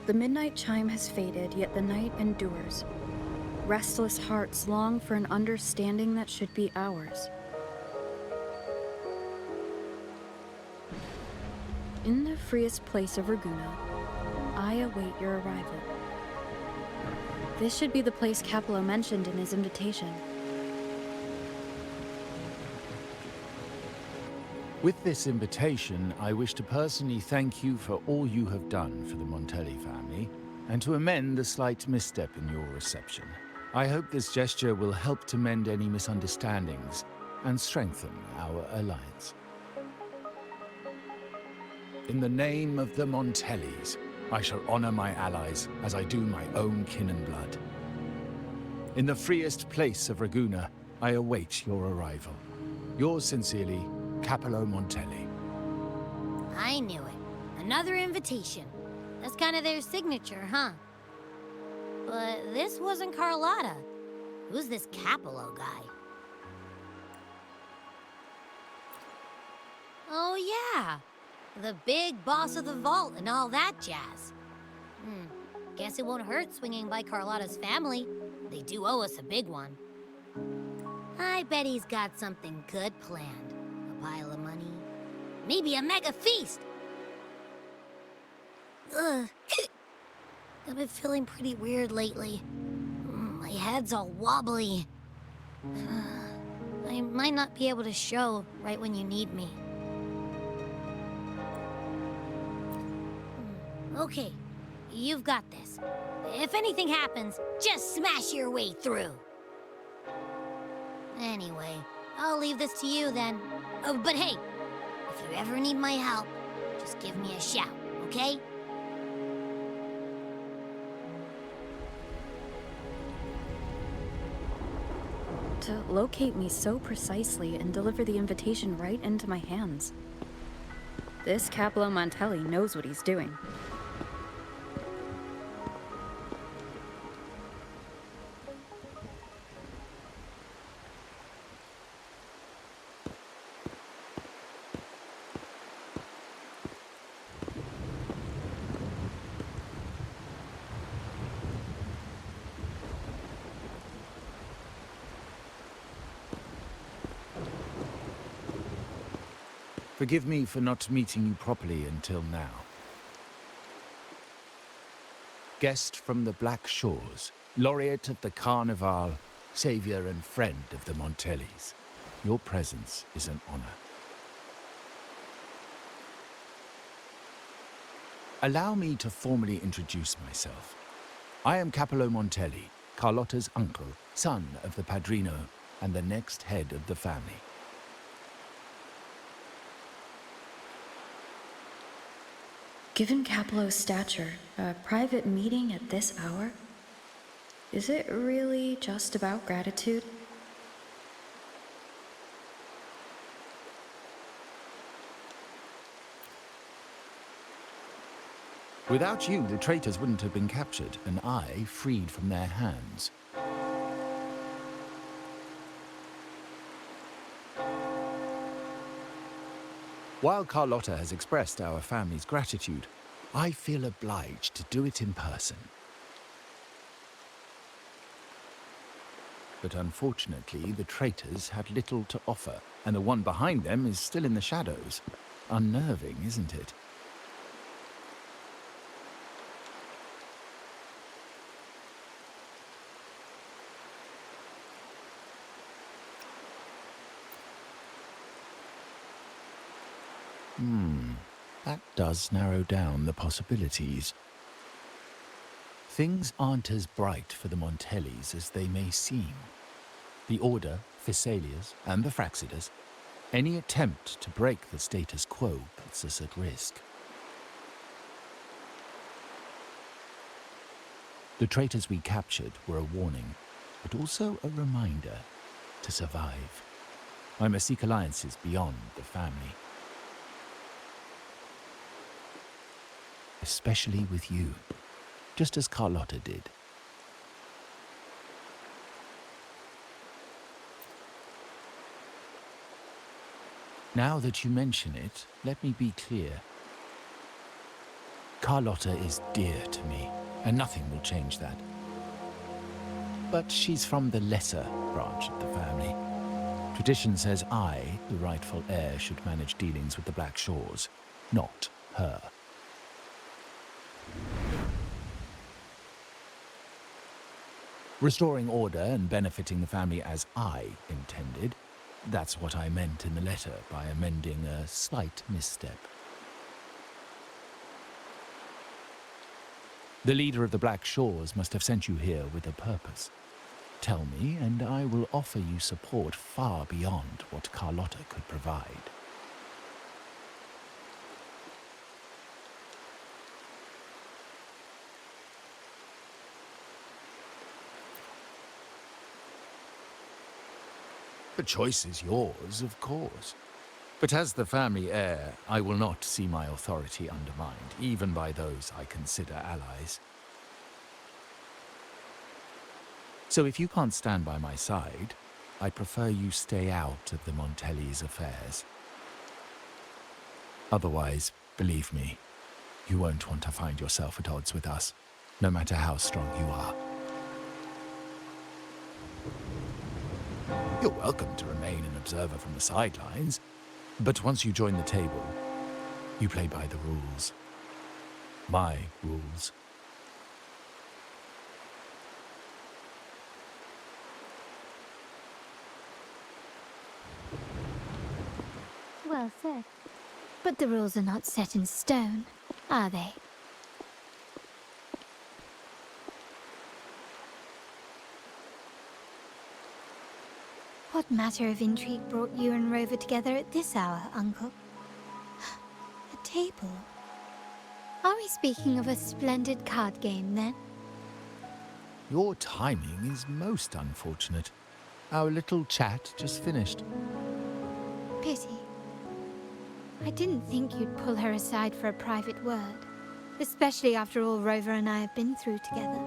The midnight chime has faded, yet the night endures. Restless hearts long for an understanding that should be ours. In the freest place of Raguna, I await your arrival. This should be the place Capello mentioned in his invitation. With this invitation, I wish to personally thank you for all you have done for the Montelli family, and to amend the slight misstep in your reception. I hope this gesture will help to mend any misunderstandings and strengthen our alliance. In the name of the Montellis, I shall honor my allies as I do my own kin and blood. In the freest place of Raguna, I await your arrival. Yours sincerely, Capello Montelli. I knew it. Another invitation. That's kind of their signature, huh? But this wasn't Carlotta. Who's this Capello guy? Oh yeah, the big boss of the vault and all that jazz. Guess it won't hurt swinging by Carlotta's family. They do owe us a big one. I bet he's got something good planned. A pile of money. Maybe a mega feast! Ugh. I've been feeling pretty weird lately. My head's all wobbly. I might not be able to show right when you need me. Okay, you've got this. If anything happens, just smash your way through. Anyway, I'll leave this to you then. Oh, but hey, if you ever need my help, just give me a shout, okay? To locate me so precisely and deliver the invitation right into my hands. This Capello Montelli knows what he's doing. Forgive me for not meeting you properly until now. Guest from the Black Shores, laureate of the Carnival, savior and friend of the Montellis. Your presence is an honor. Allow me to formally introduce myself. I am Capello Montelli, Carlotta's uncle, son of the Padrino, and the next head of the family. Given Capello's stature, a private meeting at this hour? Is it really just about gratitude? Without you, the traitors wouldn't have been captured, and I freed from their hands. While Carlotta has expressed our family's gratitude, I feel obliged to do it in person. But unfortunately, the traitors had little to offer, and the one behind them is still in the shadows. Unnerving, isn't it? That does narrow down the possibilities. Things aren't as bright for the Montellis as they may seem. The Order, Thessalias, and the Fraxidus, any attempt to break the status quo puts us at risk. The traitors we captured were a warning, but also a reminder to survive. I must seek alliances beyond the family. Especially with you, just as Carlotta did. Now that you mention it, let me be clear. Carlotta is dear to me, and nothing will change that. But she's from the lesser branch of the family. Tradition says I, the rightful heir, should manage dealings with the Black Shores, not her. Restoring order and benefiting the family as I intended, that's what I meant in the letter by amending a slight misstep. The leader of the Black Shores must have sent you here with a purpose. Tell me, and I will offer you support far beyond what Carlotta could provide. The choice is yours, of course. But as the family heir, I will not see my authority undermined, even by those I consider allies. So if you can't stand by my side, I'd prefer you stay out of the Montelli's affairs. Otherwise, believe me, you won't want to find yourself at odds with us, no matter how strong you are. You're welcome to remain an observer from the sidelines, but once you join the table, you play by the rules. My rules. Well said. But the rules are not set in stone, are they? What matter of intrigue brought you and Rover together at this hour, Uncle? A table? Are we speaking of a splendid card game, then? Your timing is most unfortunate. Our little chat just finished. Pity. I didn't think you'd pull her aside for a private word, especially after all Rover and I have been through together.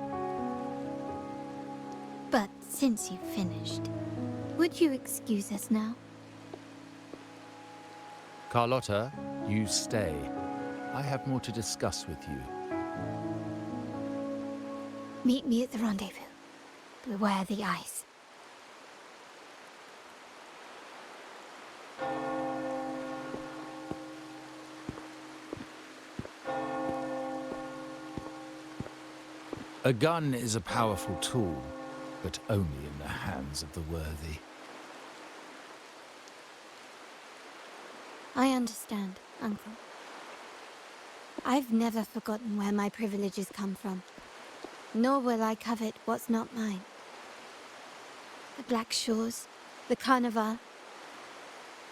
But since you've finished, would you excuse us now? Carlotta, you stay. I have more to discuss with you. Meet me at the rendezvous. Beware the ice. A gun is a powerful tool, but only in the hands of the worthy. I understand, Uncle. I've never forgotten where my privileges come from, nor will I covet what's not mine. The Black Shores, the Carnival.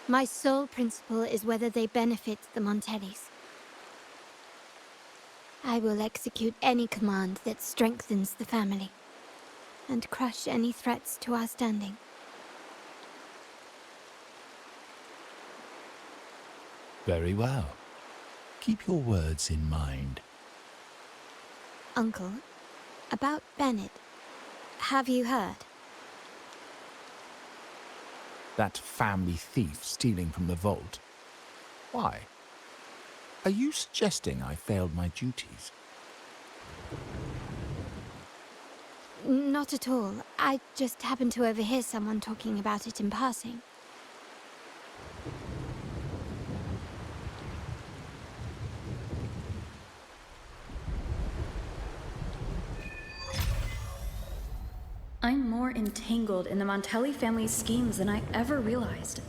My sole principle is whether they benefit the Montellis. I will execute any command that strengthens the family, and crush any threats to our standing. Very well. Keep your words in mind. Uncle, about Bennett, have you heard? That family thief stealing from the vault. Why? Are you suggesting I failed my duties? Not at all. I just happened to overhear someone talking about it in passing. I'm more entangled in the Montelli family's schemes than I ever realized.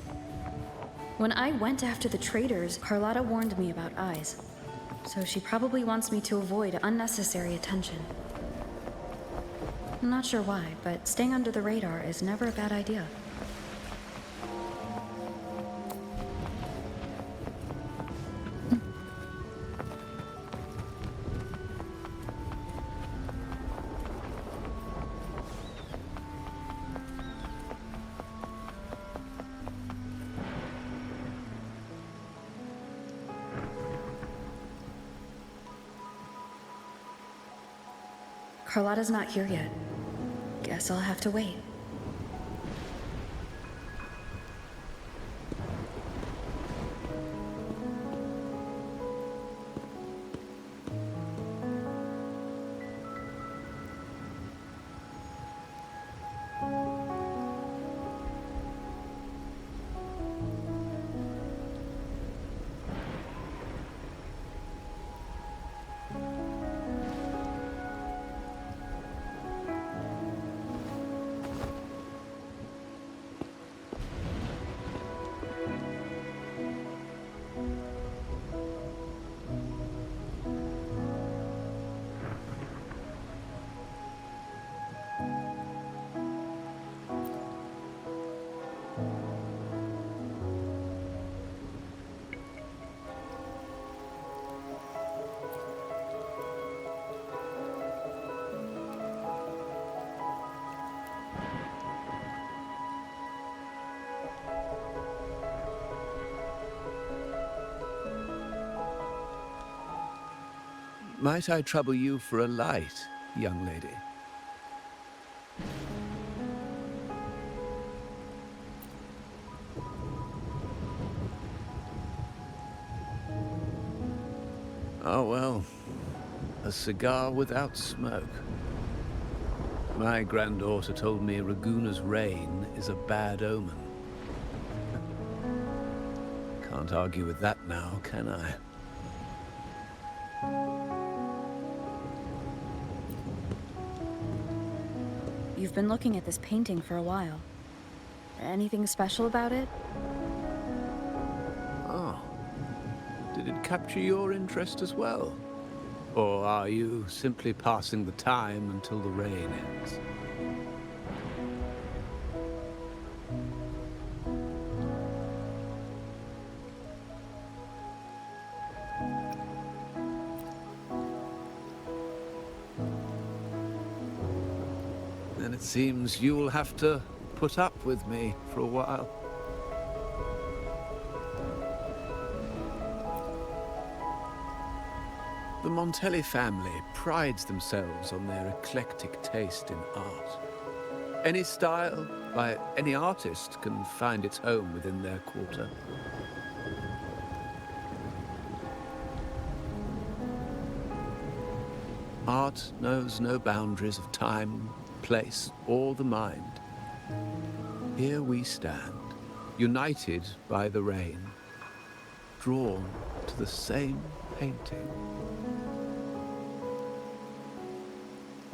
When I went after the traitors, Carlotta warned me about eyes. So she probably wants me to avoid unnecessary attention. I'm not sure why, but staying under the radar is never a bad idea. Carlotta's not here yet. Guess I'll have to wait. Might I trouble you for a light, young lady? Oh, well, a cigar without smoke. My granddaughter told me Raguna's rain is a bad omen. Can't argue with that now, can I? You've been looking at this painting for a while. Anything special about it? Oh. Did it capture your interest as well? Or are you simply passing the time until the rain ends? Then it seems you'll have to put up with me for a while. The Montelli family prides themselves on their eclectic taste in art. Any style by any artist can find its home within their quarter. Art knows no boundaries of time, place, or the mind. Here we stand, united by the rain, drawn to the same painting.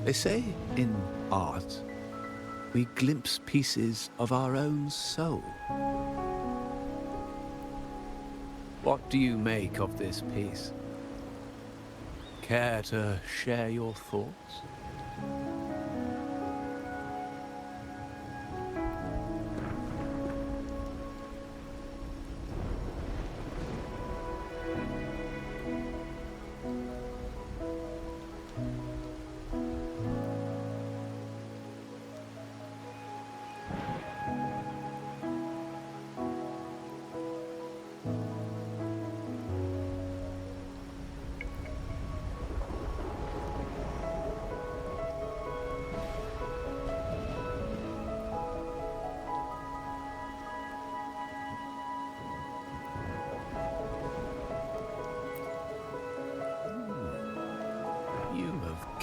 They say in art, we glimpse pieces of our own soul. What do you make of this piece? Care to share your thoughts?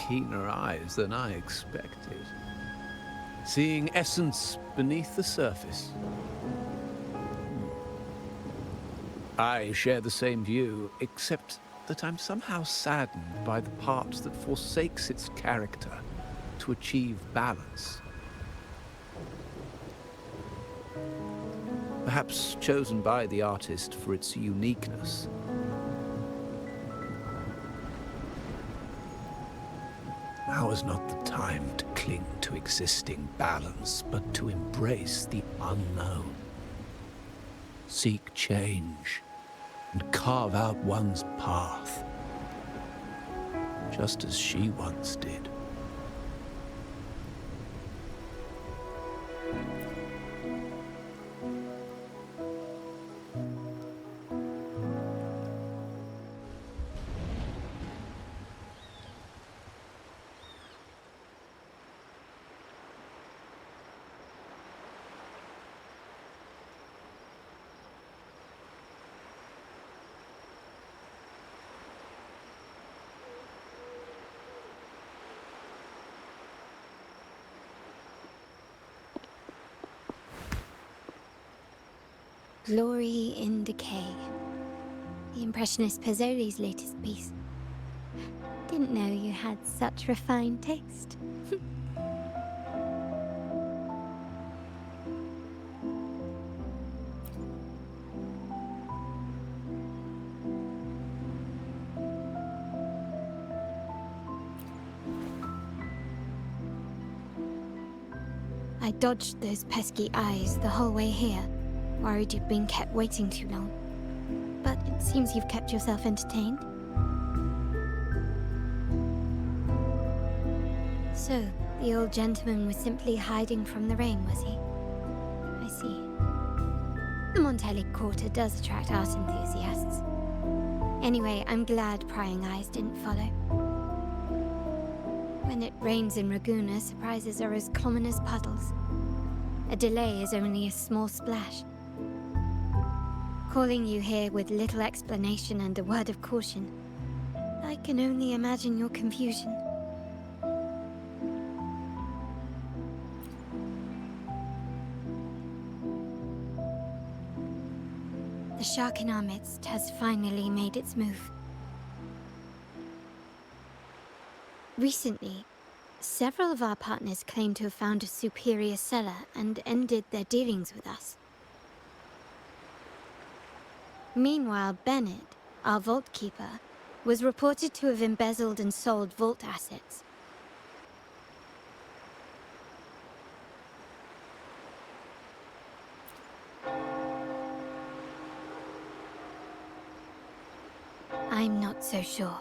Keener eyes than I expected. Seeing essence beneath the surface. I share the same view, except that I'm somehow saddened by the part that forsakes its character to achieve balance. Perhaps chosen by the artist for its uniqueness. Now is not the time to cling to existing balance, but to embrace the unknown. Seek change and carve out one's path, just as she once did. Glory in Decay. The Impressionist Pazzoli's latest piece. Didn't know you had such refined taste. I dodged those pesky eyes the whole way here. Worried you'd been kept waiting too long. But it seems you've kept yourself entertained. So, the old gentleman was simply hiding from the rain, was he? I see. The Montelli Quarter does attract art enthusiasts. Anyway, I'm glad prying eyes didn't follow. When it rains in Raguna, surprises are as common as puddles. A delay is only a small splash. Calling you here with little explanation and a word of caution, I can only imagine your confusion. The shark in our midst has finally made its move. Recently, several of our partners claim to have found a superior cellar and ended their dealings with us. Meanwhile, Bennett, our vault keeper, was reported to have embezzled and sold vault assets. I'm not so sure.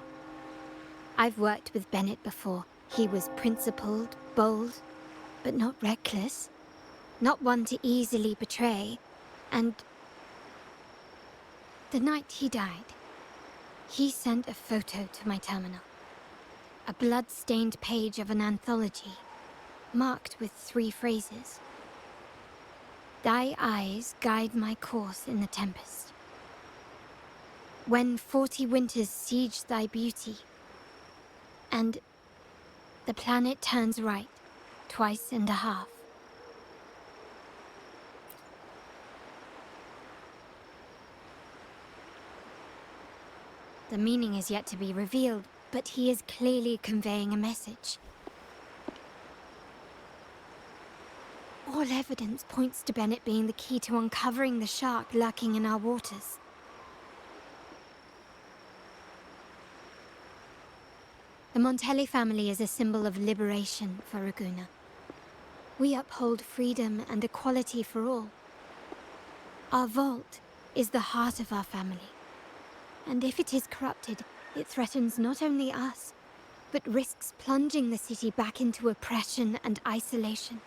I've worked with Bennett before. He was principled, bold, but not reckless. Not one to easily betray. And the night he died, he sent a photo to my terminal. A blood-stained page of an anthology, marked with 3 phrases. Thy eyes guide my course in the tempest. When 40 winters siege thy beauty, and the planet turns right, twice and a half. The meaning is yet to be revealed, but he is clearly conveying a message. All evidence points to Bennett being the key to uncovering the shark lurking in our waters. The Montelli family is a symbol of liberation for Raguna. We uphold freedom and equality for all. Our vault is the heart of our family. And if it is corrupted, it threatens not only us, but risks plunging the city back into oppression and isolation.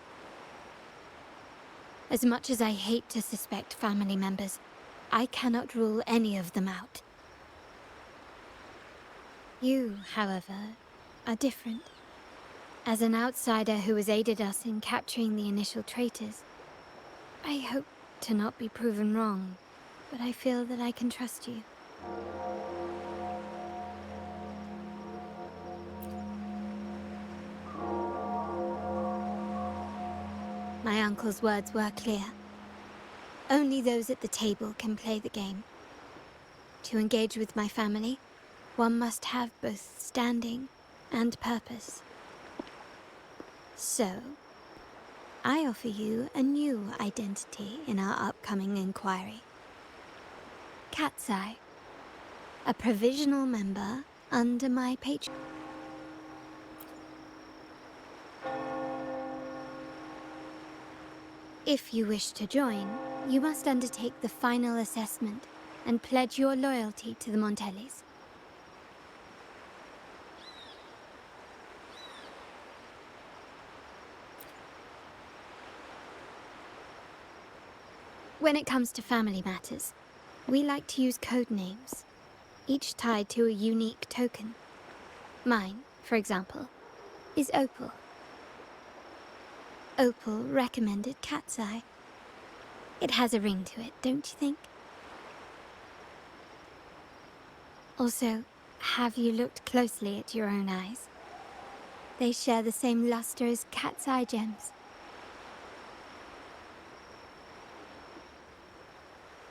As much as I hate to suspect family members, I cannot rule any of them out. You, however, are different. As an outsider who has aided us in capturing the initial traitors, I hope to not be proven wrong, but I feel that I can trust you. My uncle's words were clear. Only those at the table can play the game. To engage with my family, one must have both standing and purpose. So, I offer you a new identity in our upcoming inquiry. Cat's Eye, a provisional member under my patron. If you wish to join, you must undertake the final assessment and pledge your loyalty to the Montellis. When it comes to family matters, we like to use code names, each tied to a unique token. Mine, for example, is Opal. Opal recommended Cat's Eye. It has a ring to it, don't you think? Also, have you looked closely at your own eyes? They share the same luster as Cat's Eye gems.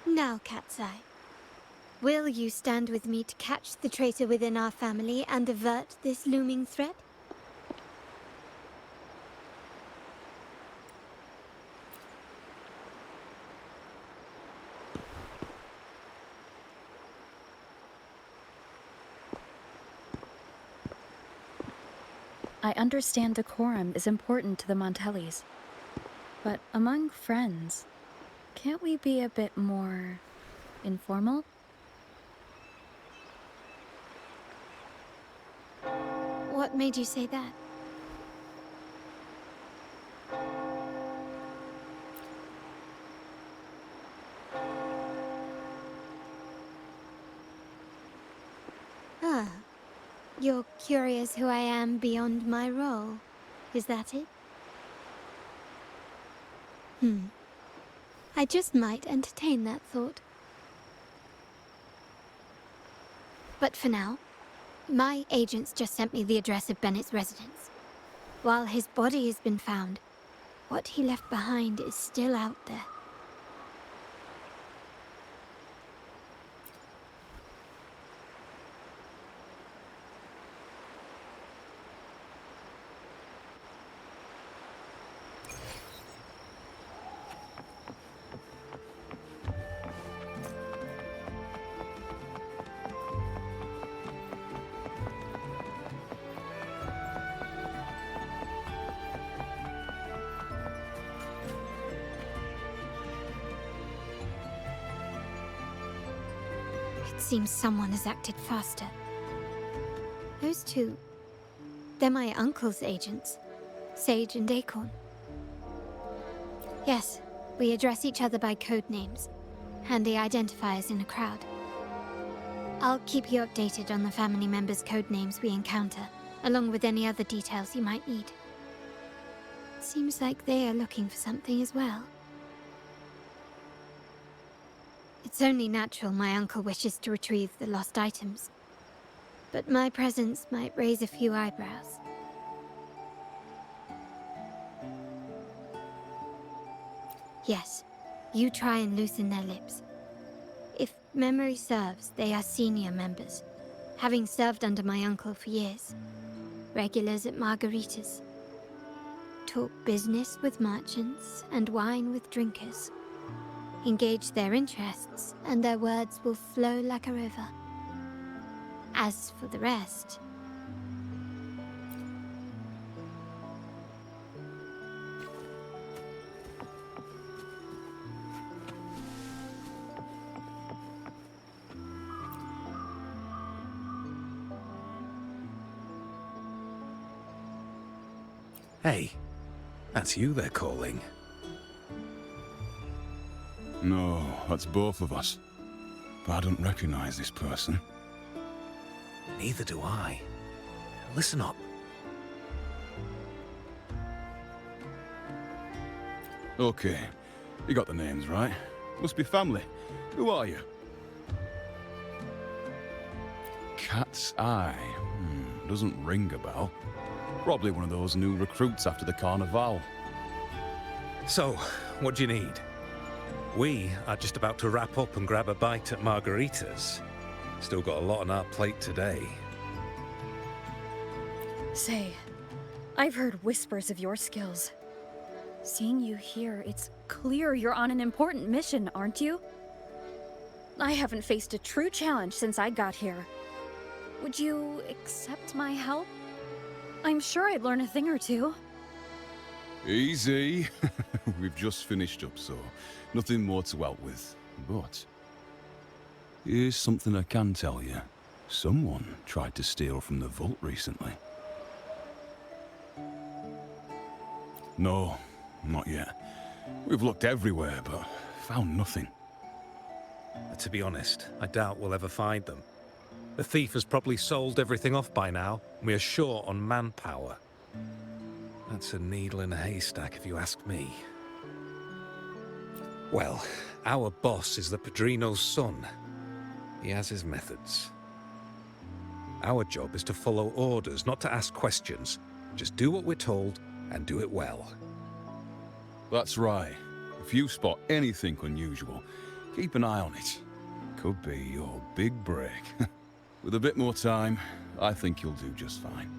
Now, Cat's Eye, will you stand with me to catch the traitor within our family and avert this looming threat? I understand decorum is important to the Montellis, but among friends, can't we be a bit more informal? What made you say that? You're curious who I am beyond my role, is that it? I just might entertain that thought. But for now, my agents just sent me the address of Bennett's residence. While his body has been found, what he left behind is still out there. It seems someone has acted faster. Those two, they're my uncle's agents, Sage and Acorn. Yes, we address each other by code names, handy identifiers in a crowd. I'll keep you updated on the family members' code names we encounter, along with any other details you might need. Seems like they are looking for something as well. It's only natural my uncle wishes to retrieve the lost items, but my presence might raise a few eyebrows. Yes, you try and loosen their lips. If memory serves, they are senior members, having served under my uncle for years. Regulars at margaritas. Talk business with merchants and wine with drinkers. Engage their interests, and their words will flow like a river. As for the rest... Hey, that's you they're calling. No, that's both of us. But I don't recognize this person. Neither do I. Listen up. Okay, you got the names right. Must be family. Who are you? Cat's Eye. Doesn't ring a bell. Probably one of those new recruits after the Carnival. So, what do you need? We are just about to wrap up and grab a bite at margaritas. Still got a lot on our plate today. Say, I've heard whispers of your skills. Seeing you here, it's clear you're on an important mission, aren't you? I haven't faced a true challenge since I got here. Would you accept my help? I'm sure I'd learn a thing or two. Easy. We've just finished up, so nothing more to help with. But here's something I can tell you. Someone tried to steal from the vault recently. No, not yet. We've looked everywhere, but found nothing. To be honest, I doubt we'll ever find them. The thief has probably sold everything off by now, and we are short on manpower. That's a needle in a haystack, if you ask me. Well, our boss is the Padrino's son. He has his methods. Our job is to follow orders, not to ask questions. Just do what we're told, and do it well. That's right. If you spot anything unusual, keep an eye on it. Could be your big break. With a bit more time, I think you'll do just fine.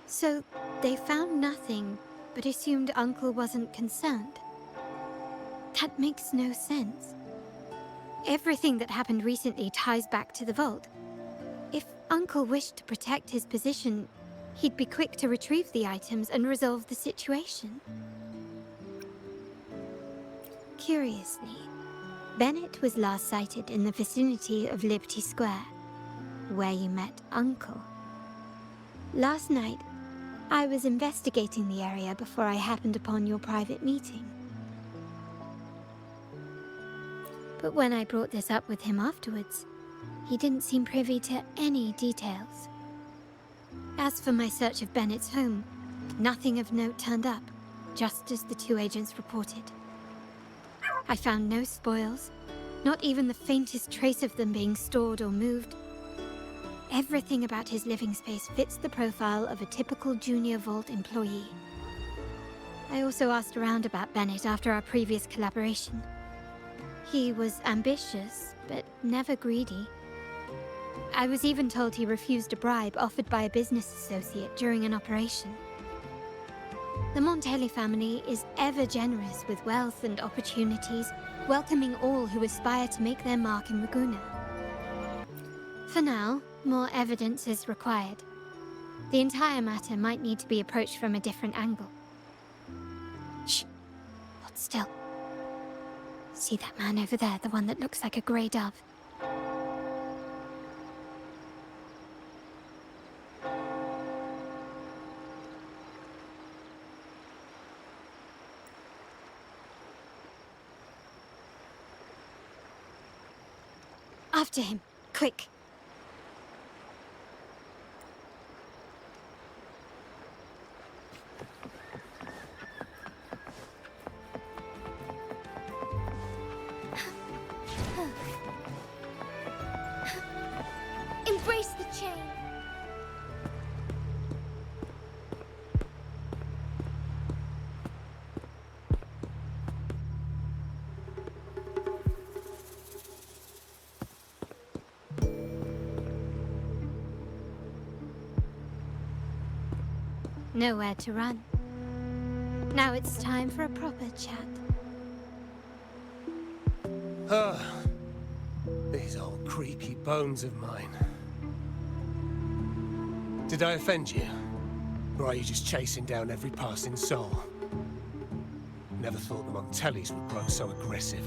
So, they found nothing, but assumed Uncle wasn't concerned. That makes no sense. Everything that happened recently ties back to the vault. If Uncle wished to protect his position, he'd be quick to retrieve the items and resolve the situation. Curiously, Bennett was last sighted in the vicinity of Liberty Square, where you met Uncle. Last night, I was investigating the area before I happened upon your private meeting. But when I brought this up with him afterwards, he didn't seem privy to any details. As for my search of Bennett's home, nothing of note turned up, just as the two agents reported. I found no spoils, not even the faintest trace of them being stored or moved. Everything about his living space fits the profile of a typical Junior Vault employee. I also asked around about Bennett after our previous collaboration. He was ambitious, but never greedy. I was even told he refused a bribe offered by a business associate during an operation. The Montelli family is ever generous with wealth and opportunities, welcoming all who aspire to make their mark in Ragusa. For now, more evidence is required. The entire matter might need to be approached from a different angle. Shh! Hold still. See that man over there, the one that looks like a grey dove? After him, quick! Embrace the chain. Nowhere to run. Now it's time for a proper chat. These old creaky bones of mine. Did I offend you? Or are you just chasing down every passing soul? Never thought the Montellis would grow so aggressive.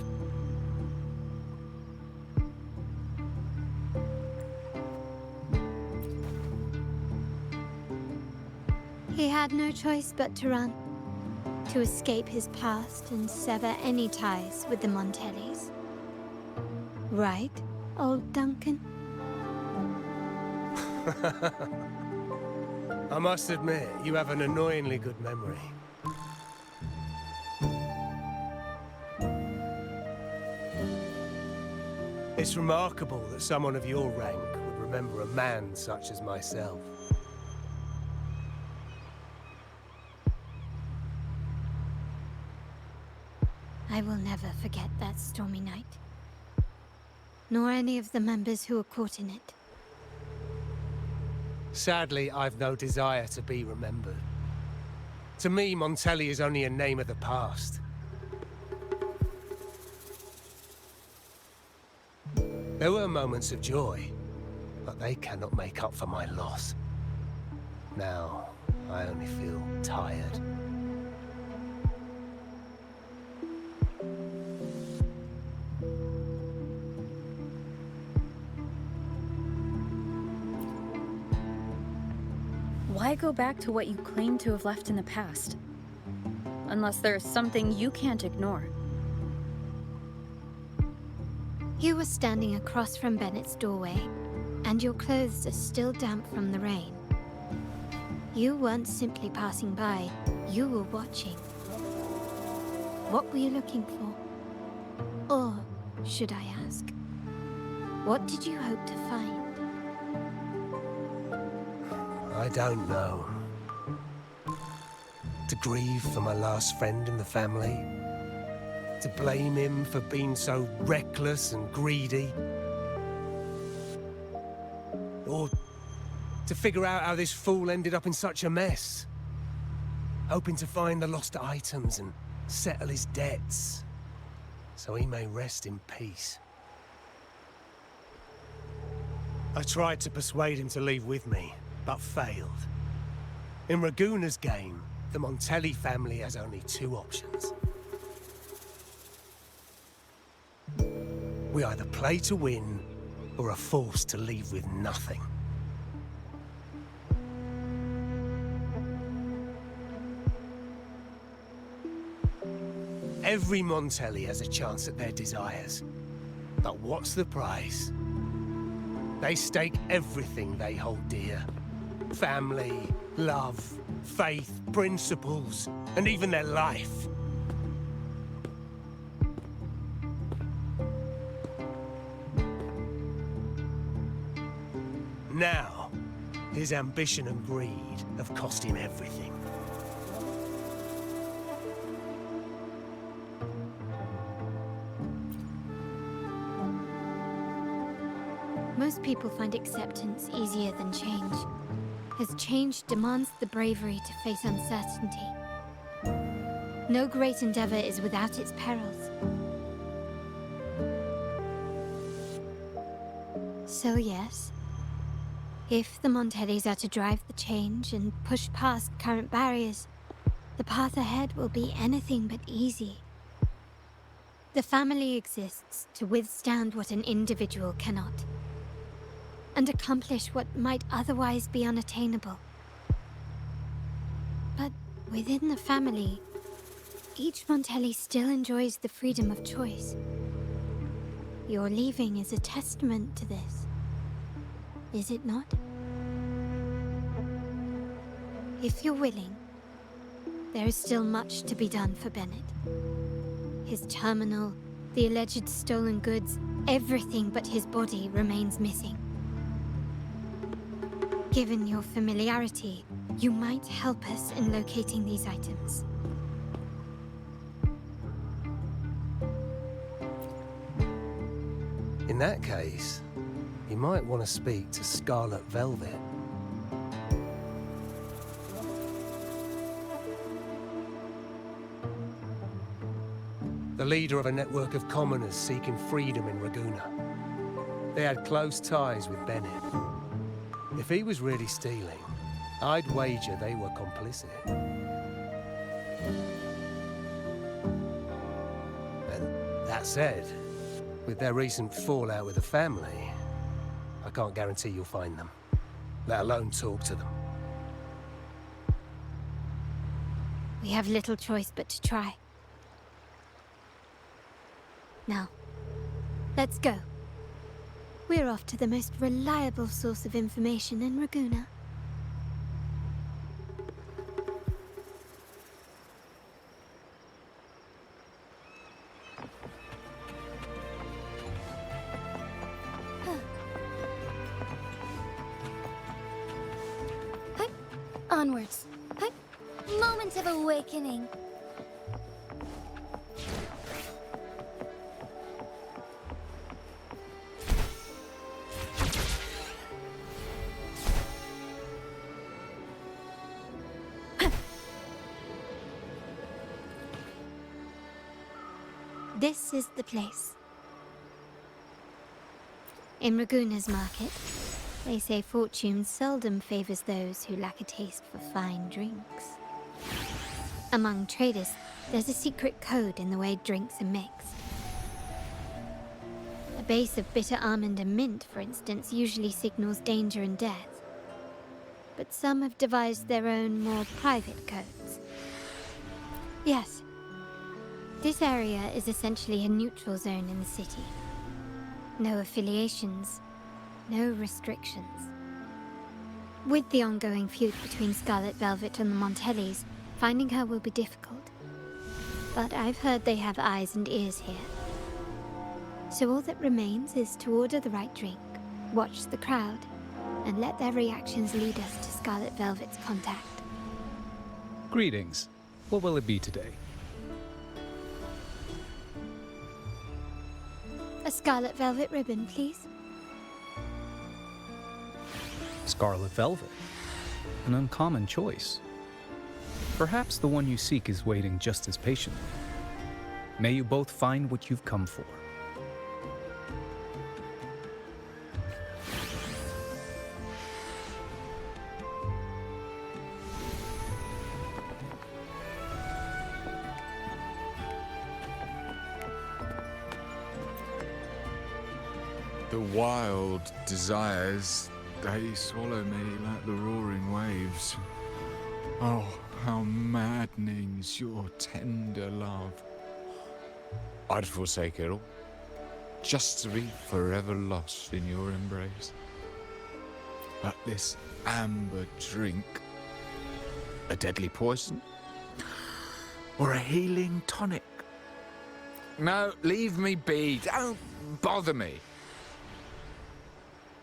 He had no choice but to run, to escape his past and sever any ties with the Montellis. Right, old Duncan? I must admit, you have an annoyingly good memory. It's remarkable that someone of your rank would remember a man such as myself. I will never forget that stormy night. Nor any of the members who were caught in it. Sadly, I've no desire to be remembered. To me, Montelli is only a name of the past. There were moments of joy, but they cannot make up for my loss. Now, I only feel tired. Why go back to what you claim to have left in the past? Unless there's something you can't ignore. You were standing across from Bennett's doorway, and your clothes are still damp from the rain. You weren't simply passing by, you were watching. What were you looking for? Or, should I ask, what did you hope to find? I don't know. To grieve for my last friend in the family? To blame him for being so reckless and greedy? Or to figure out how this fool ended up in such a mess? Hoping to find the lost items and settle his debts, so he may rest in peace. I tried to persuade him to leave with me, but failed. In Ragusa's game, the Montelli family has only two options. We either play to win, or are forced to leave with nothing. Every Montelli has a chance at their desires. But what's the price? They stake everything they hold dear. Family, love, faith, principles, and even their life. Now, his ambition and greed have cost him everything. Most people find acceptance easier than change, as change demands the bravery to face uncertainty. No great endeavor is without its perils. So yes, if the Montellis are to drive the change and push past current barriers, the path ahead will be anything but easy. The family exists to withstand what an individual cannot, and accomplish what might otherwise be unattainable. But within the family, each Montelli still enjoys the freedom of choice. Your leaving is a testament to this, is it not? If you're willing, there is still much to be done for Bennett. His terminal, the alleged stolen goods, everything but his body remains missing. Given your familiarity, you might help us in locating these items. In that case, you might want to speak to Scarlet Velvet. The leader of a network of commoners seeking freedom in Ragusa. They had close ties with Bennett. If he was really stealing, I'd wager they were complicit. And that said, with their recent fallout with the family, I can't guarantee you'll find them, let alone talk to them. We have little choice but to try. Now, let's go. We're off to the most reliable source of information in Ragusa. Onwards. Moment of awakening. This is the place. In Ragusa's market, they say fortune seldom favors those who lack a taste for fine drinks. Among traders, there's a secret code in the way drinks are mixed. A base of bitter almond and mint, for instance, usually signals danger and death. But some have devised their own, more private codes. Yes. This area is essentially a neutral zone in the city. No affiliations, no restrictions. With the ongoing feud between Scarlet Velvet and the Montellis, finding her will be difficult. But I've heard they have eyes and ears here. So all that remains is to order the right drink, watch the crowd, and let their reactions lead us to Scarlet Velvet's contact. Greetings. What will it be today? A Scarlet Velvet ribbon, please. Scarlet Velvet. An uncommon choice. Perhaps the one you seek is waiting just as patiently. May you both find what you've come for. The wild desires, they swallow me like the roaring waves. Oh, how maddening's your tender love. I'd forsake it all, just to be forever lost in your embrace. But this amber drink, a deadly poison? Or a healing tonic? No, leave me be. Don't bother me.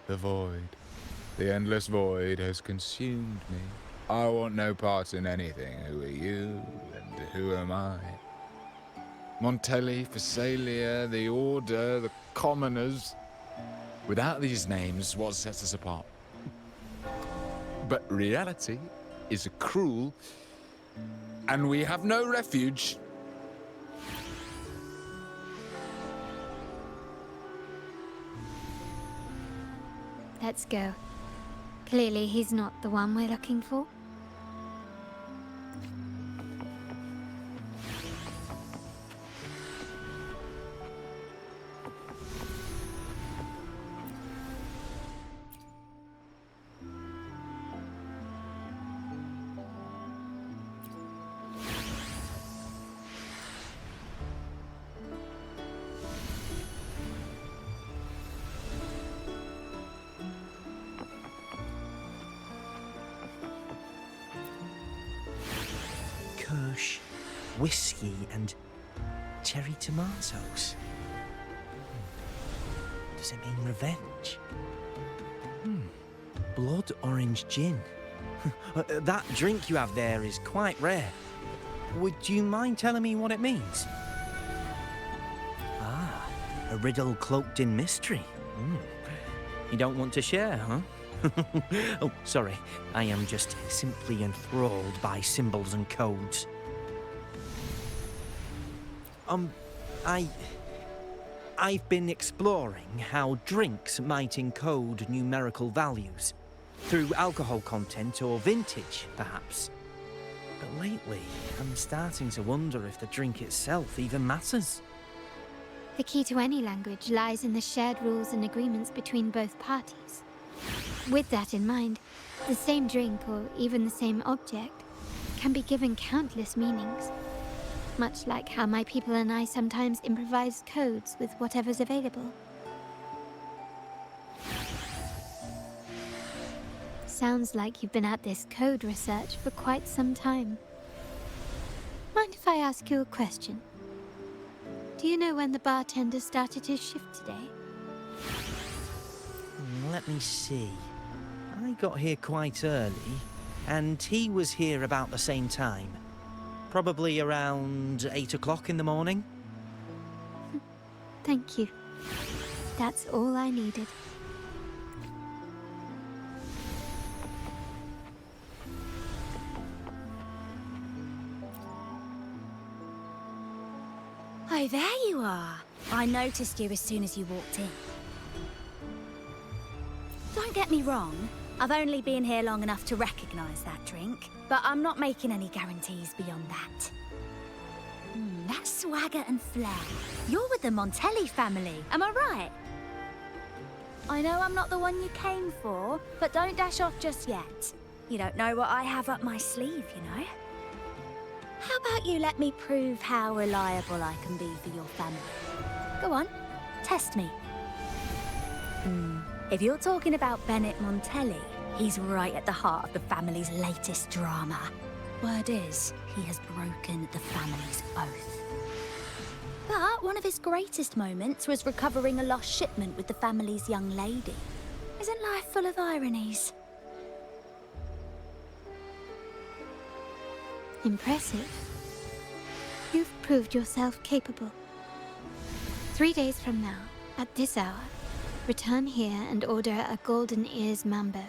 The void, the endless void has consumed me. I want no part in anything. Who are you and who am I? Montelli, Phasalia, the Order, the Commoners. Without these names, what sets us apart? But reality is cruel, and we have no refuge. Let's go. Clearly he's not the one we're looking for. Kirsch, whiskey, and cherry tomatoes. Does it mean revenge? Blood orange gin. That drink you have there is quite rare. Would you mind telling me what it means? Ah, a riddle cloaked in mystery. You don't want to share, huh? Oh, sorry. I am just simply enthralled by symbols and codes. I've been exploring how drinks might encode numerical values. Through alcohol content or vintage, perhaps. But lately, I'm starting to wonder if the drink itself even matters. The key to any language lies in the shared rules and agreements between both parties. With that in mind, the same drink, or even the same object, can be given countless meanings. Much like how my people and I sometimes improvise codes with whatever's available. Sounds like you've been at this code research for quite some time. Mind if I ask you a question? Do you know when the bartender started his shift today? Let me see. I got here quite early, and he was here about the same time. Probably around 8 o'clock in the morning. Thank you. That's all I needed. Oh, there you are. I noticed you as soon as you walked in. Don't get me wrong, I've only been here long enough to recognise that drink, but I'm not making any guarantees beyond that. That swagger and flair. You're with the Montelli family, am I right? I know I'm not the one you came for, but don't dash off just yet. You don't know what I have up my sleeve, you know? How about you let me prove how reliable I can be for your family? Go on, test me. If you're talking about Bennett Montelli, he's right at the heart of the family's latest drama. Word is, he has broken the family's oath. But one of his greatest moments was recovering a lost shipment with the family's young lady. Isn't life full of ironies? Impressive. You've proved yourself capable. 3 days from now, at this hour, return here and order a golden ears mambo.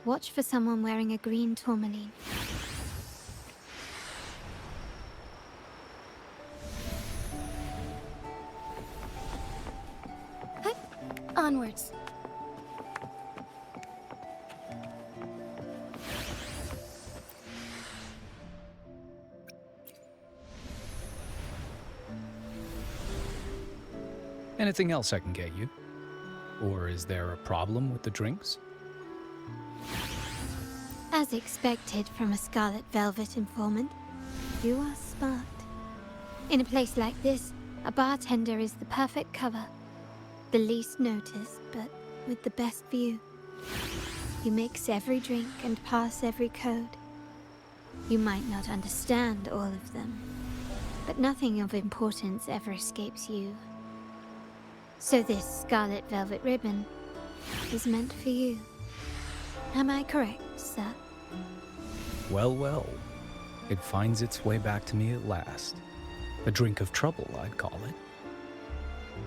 Watch for someone wearing a green tourmaline. Onwards. Anything else I can get you? Or is there a problem with the drinks? As expected from a Scarlet Velvet informant, you are smart. In a place like this, a bartender is the perfect cover. The least noticed, but with the best view. You mix every drink and pass every code. You might not understand all of them, but nothing of importance ever escapes you. So this scarlet velvet ribbon is meant for you. Am I correct, sir? Well, well. It finds its way back to me at last. A drink of trouble, I'd call it.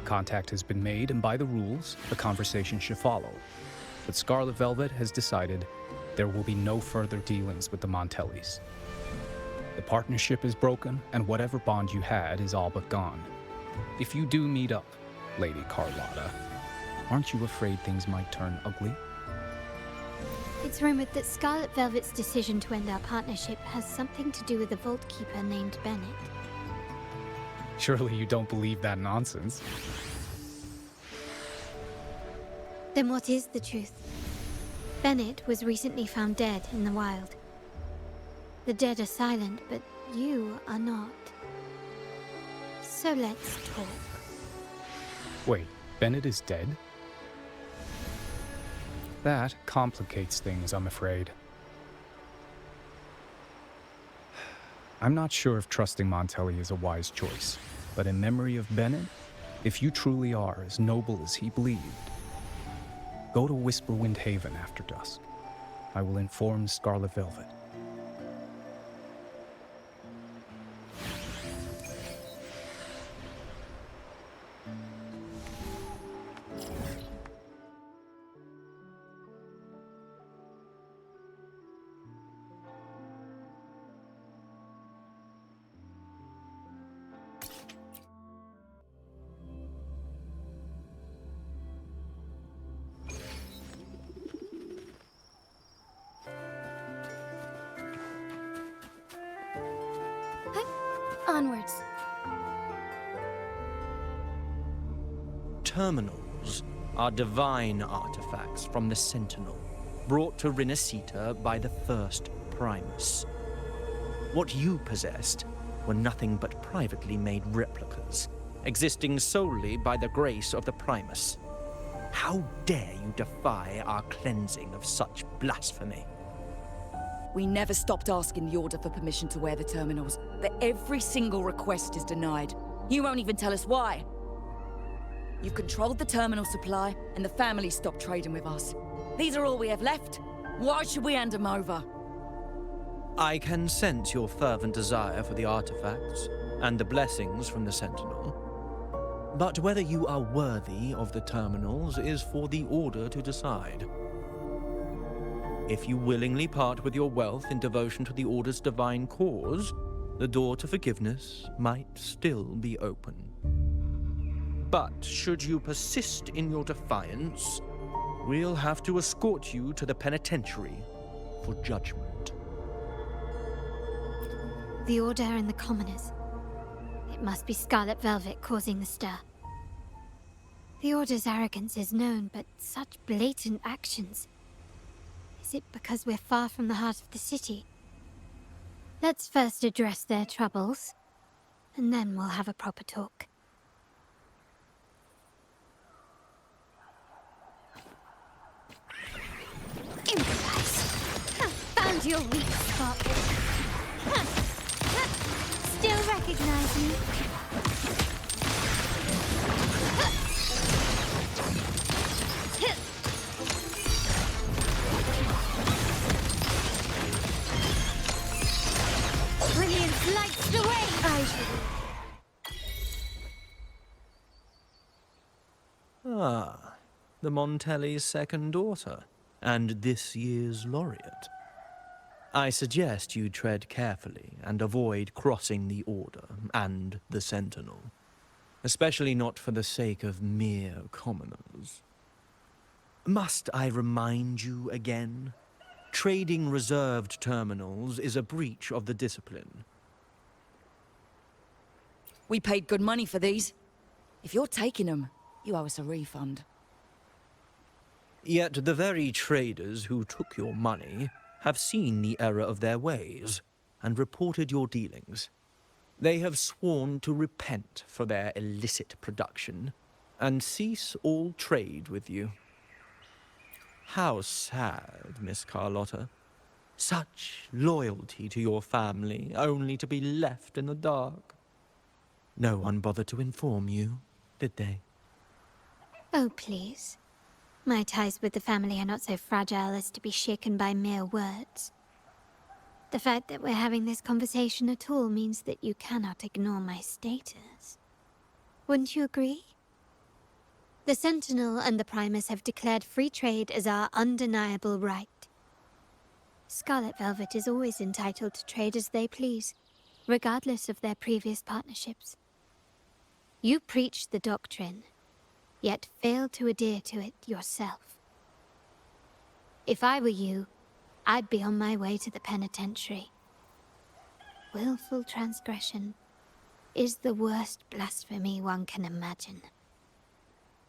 Contact has been made, and by the rules, a conversation should follow. But Scarlet Velvet has decided there will be no further dealings with the Montellis. The partnership is broken, and whatever bond you had is all but gone. If you do meet up, Lady Carlotta, aren't you afraid things might turn ugly? It's rumored that Scarlet Velvet's decision to end our partnership has something to do with a Vault Keeper named Bennett. Surely you don't believe that nonsense. Then what is the truth? Bennett was recently found dead in the wild. The dead are silent, but you are not. So let's talk. Wait, Bennett is dead? That complicates things, I'm afraid. I'm not sure if trusting Montelli is a wise choice, but in memory of Bennett, if you truly are as noble as he believed, go to Whisperwind Haven after dusk. I will inform Scarlet Velvet. Onwards. Terminals are divine artifacts from the Sentinel, brought to Renacita by the first Primus. What you possessed were nothing but privately made replicas, existing solely by the grace of the Primus. How dare you defy our cleansing of such blasphemy? We never stopped asking the Order for permission to wear the terminals, but every single request is denied. You won't even tell us why. You've controlled the terminal supply, and the family stopped trading with us. These are all we have left. Why should we hand them over? I can sense your fervent desire for the artifacts and the blessings from the Sentinel. But whether you are worthy of the terminals is for the Order to decide. If you willingly part with your wealth in devotion to the Order's divine cause, the door to forgiveness might still be open. But should you persist in your defiance, we'll have to escort you to the penitentiary for judgment. The Order and the Commoners. It must be Scarlet Velvet causing the stir. The Order's arrogance is known, but such blatant actions. Is it because we're far from the heart of the city? Let's first address their troubles, and then we'll have a proper talk. Improvise! Found your weak spot. Still recognize me? Brilliance lights the way! I Ah, the Montelli's second daughter, and this year's laureate. I suggest you tread carefully and avoid crossing the Order and the Sentinel, especially not for the sake of mere commoners. Must I remind you again? Trading reserved terminals is a breach of the discipline. We paid good money for these. If you're taking them, you owe us a refund. Yet the very traders who took your money have seen the error of their ways and reported your dealings. They have sworn to repent for their illicit production and cease all trade with you. How sad, Miss Carlotta. Such loyalty to your family, only to be left in the dark. No one bothered to inform you, did they? Oh, please. My ties with the family are not so fragile as to be shaken by mere words. The fact that we're having this conversation at all means that you cannot ignore my status. Wouldn't you agree? The Sentinel and the Primus have declared free trade as our undeniable right. Scarlet Velvet is always entitled to trade as they please, regardless of their previous partnerships. You preach the doctrine, yet fail to adhere to it yourself. If I were you, I'd be on my way to the penitentiary. Willful transgression is the worst blasphemy one can imagine.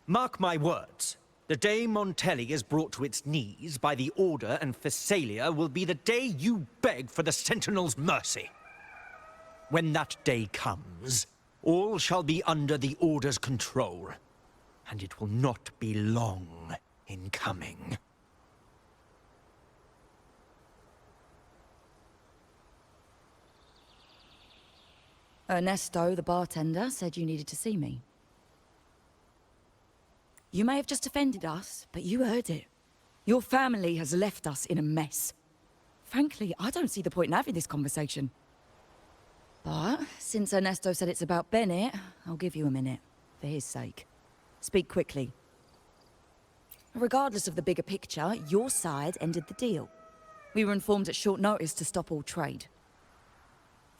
Mark my words. The day Montelli is brought to its knees by the Order and Phasalia will be the day you beg for the Sentinel's mercy. When that day comes, all shall be under the Order's control, and it will not be long in coming. Ernesto, the bartender, said you needed to see me. You may have just offended us, but you heard it. Your family has left us in a mess. Frankly, I don't see the point in having this conversation. But since Ernesto said it's about Bennett, I'll give you a minute, for his sake. Speak quickly. Regardless of the bigger picture, your side ended the deal. We were informed at short notice to stop all trade.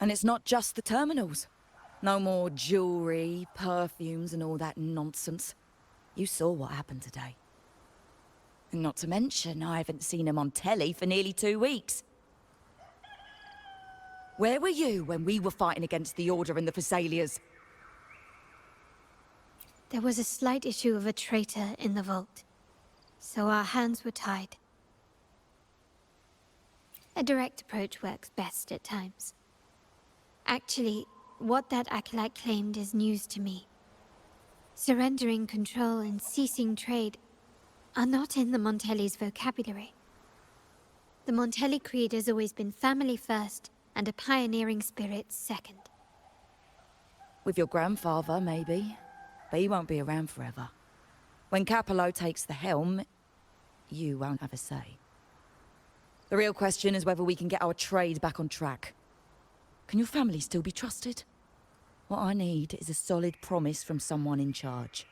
And it's not just the terminals. No more jewelry, perfumes, and all that nonsense. You saw what happened today. And not to mention, I haven't seen him on telly for nearly 2 weeks. Where were you when we were fighting against the Order and the Phasalias? There was a slight issue of a traitor in the vault, so our hands were tied. A direct approach works best at times. Actually, what that acolyte claimed is news to me. Surrendering control and ceasing trade are not in the Montelli's vocabulary. The Montelli creed has always been family first and a pioneering spirit second. With your grandfather, maybe. But he won't be around forever. When Capello takes the helm, you won't have a say. The real question is whether we can get our trade back on track. Can your family still be trusted? What I need is a solid promise from someone in charge.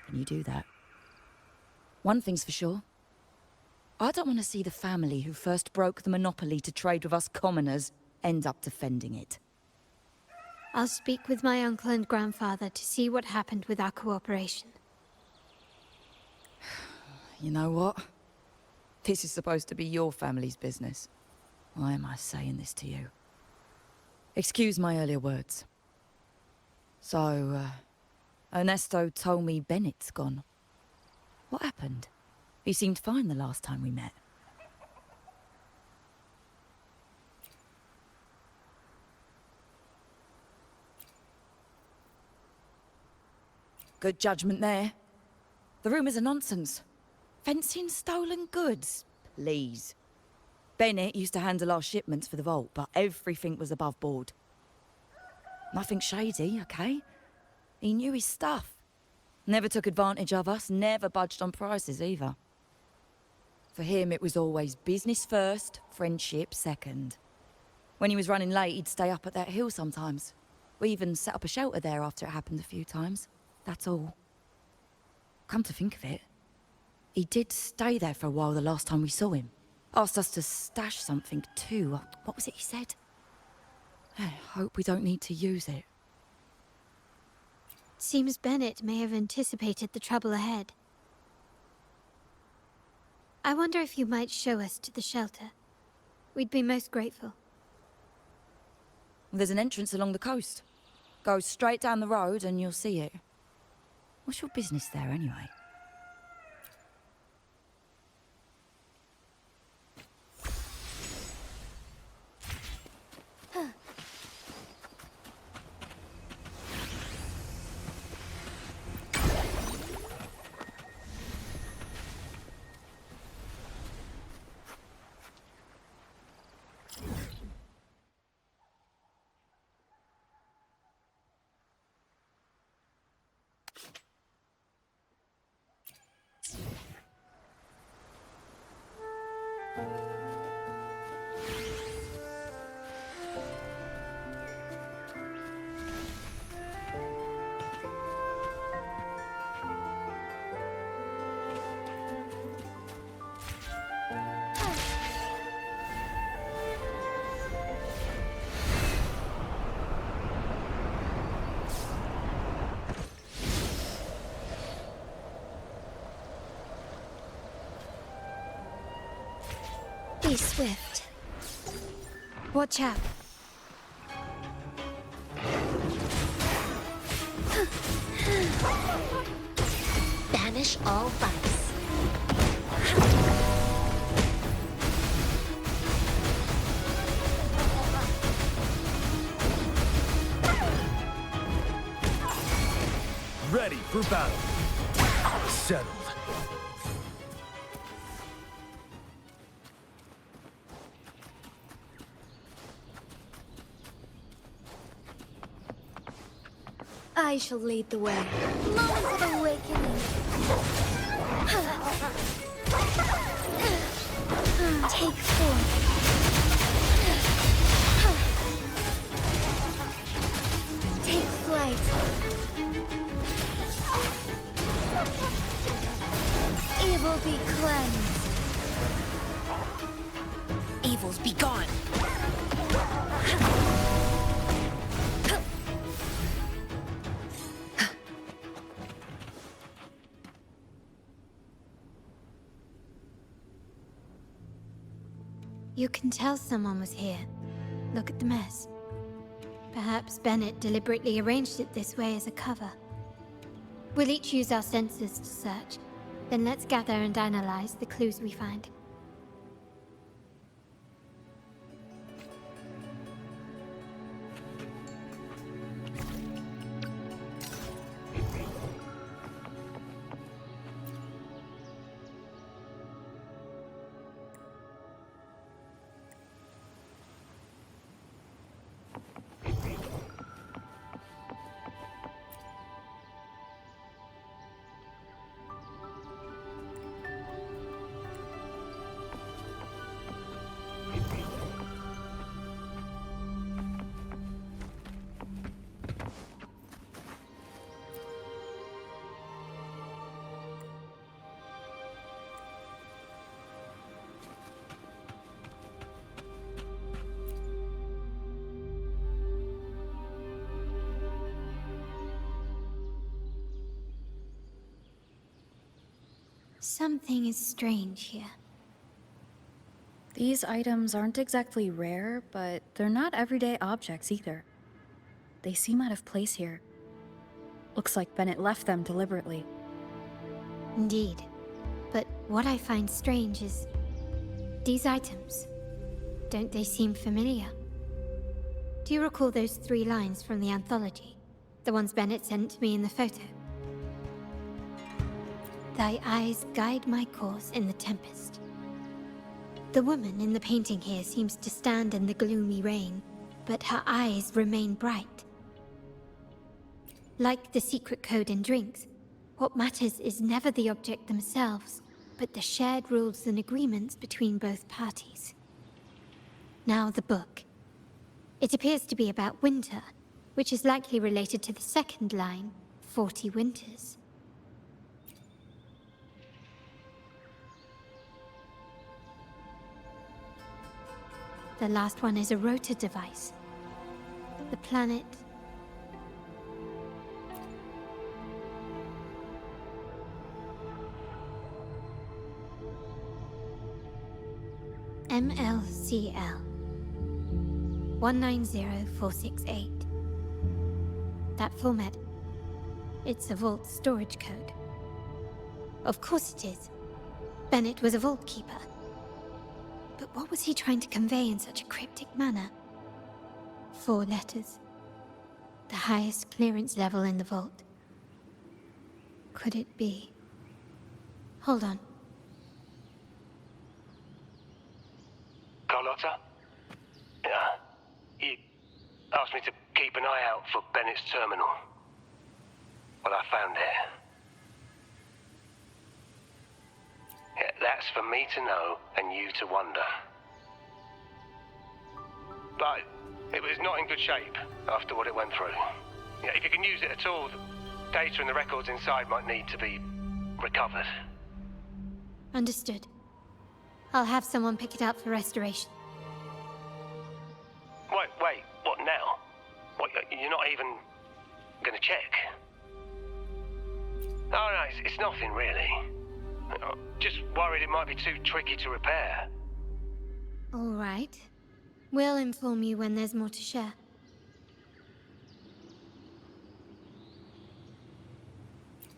Can you do that? One thing's for sure. I don't want to see the family who first broke the monopoly to trade with us commoners end up defending it. I'll speak with my uncle and grandfather to see what happened with our cooperation. You know what? This is supposed to be your family's business. Why am I saying this to you? Excuse my earlier words. So, Ernesto told me Bennett's gone. What happened? He seemed fine the last time we met. Good judgment there. The rumours are nonsense. Fencing stolen goods, please. Bennett used to handle our shipments for the vault, but everything was above board. Nothing shady, okay? He knew his stuff. Never took advantage of us, never budged on prices either. For him, it was always business first, friendship second. When he was running late, he'd stay up at that hill sometimes. We even set up a shelter there after it happened a few times. That's all. Come to think of it, he did stay there for a while the last time we saw him. Asked us to stash something too. What was it he said? I hope we don't need to use it. Seems Bennett may have anticipated the trouble ahead. I wonder if you might show us to the shelter. We'd be most grateful. There's an entrance along the coast. Go straight down the road and you'll see it. What's your business there anyway? Pretty swift. Watch out. Banish all vice. Ready for battle. Settled. I shall lead the way. Moment of awakening. Take form. Take flight. Evil be cleansed. Evils be gone. You can tell someone was here. Look at the mess. Perhaps Bennett deliberately arranged it this way as a cover. We'll each use our senses to search. Then let's gather and analyze the clues we find. Something is strange here. These items aren't exactly rare, but they're not everyday objects either. They seem out of place here. Looks like Bennett left them deliberately. Indeed. But what I find strange is... these items. Don't they seem familiar? Do you recall those 3 lines from the anthology? The ones Bennett sent to me in the photo? Thy eyes guide my course in the tempest. The woman in the painting here seems to stand in the gloomy rain, but her eyes remain bright. Like the secret code in drinks, what matters is never the object themselves, but the shared rules and agreements between both parties. Now the book. It appears to be about winter, which is likely related to the second line, 40 winters. The last one is a rotor device. The planet... MLCL 190468. That format. It's a vault storage code. Of course it is. Bennett was a vault keeper. But what was he trying to convey in such a cryptic manner? 4 letters. The highest clearance level in the vault. Could it be? Hold on. Carlotta? Yeah. You asked me to keep an eye out for Bennett's terminal. Well, I found it. Yeah, that's for me to know and you to wonder. But it was not in good shape after what it went through. Yeah, if you can use it at all, the data and the records inside might need to be recovered. Understood. I'll have someone pick it up for restoration. Wait, what now? What, you're not even gonna check? Oh no, it's nothing really. Just worried it might be too tricky to repair. All right. We'll inform you when there's more to share.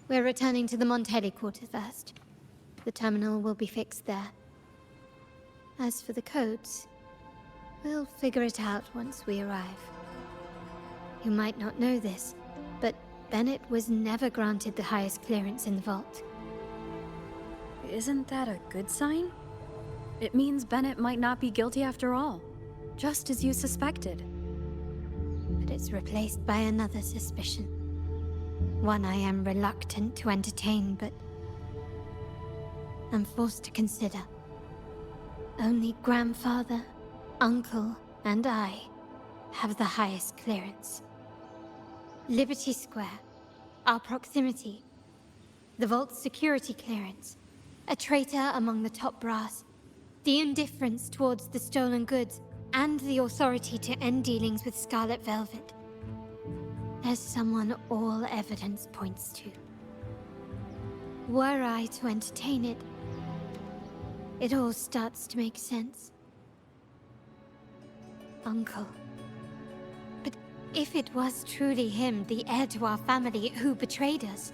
We're returning to the Montelli quarter first. The terminal will be fixed there. As for the codes, we'll figure it out once we arrive. You might not know this, but Bennett was never granted the highest clearance in the vault. Isn't that a good sign? It means Bennett might not be guilty after all, just as you suspected. But it's replaced by another suspicion. One I am reluctant to entertain, but I'm forced to consider. Only grandfather, uncle, and I have the highest clearance. Liberty Square, our proximity, the vault's security clearance, a traitor among the top brass, the indifference towards the stolen goods, and the authority to end dealings with Scarlet Velvet. There's someone all evidence points to. Were I to entertain it, it all starts to make sense. Uncle. But if it was truly him, the heir to our family, who betrayed us,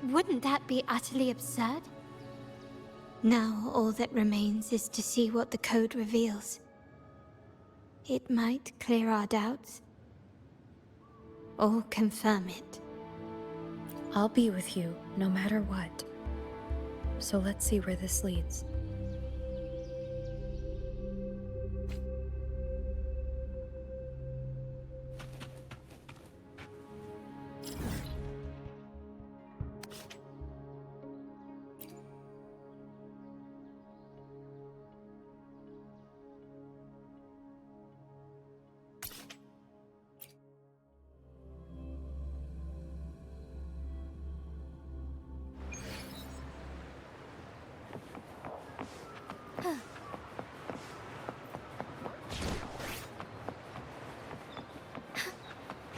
wouldn't that be utterly absurd? Now all that remains is to see what the code reveals. It might clear our doubts, or confirm it. I'll be with you, no matter what. So let's see where this leads.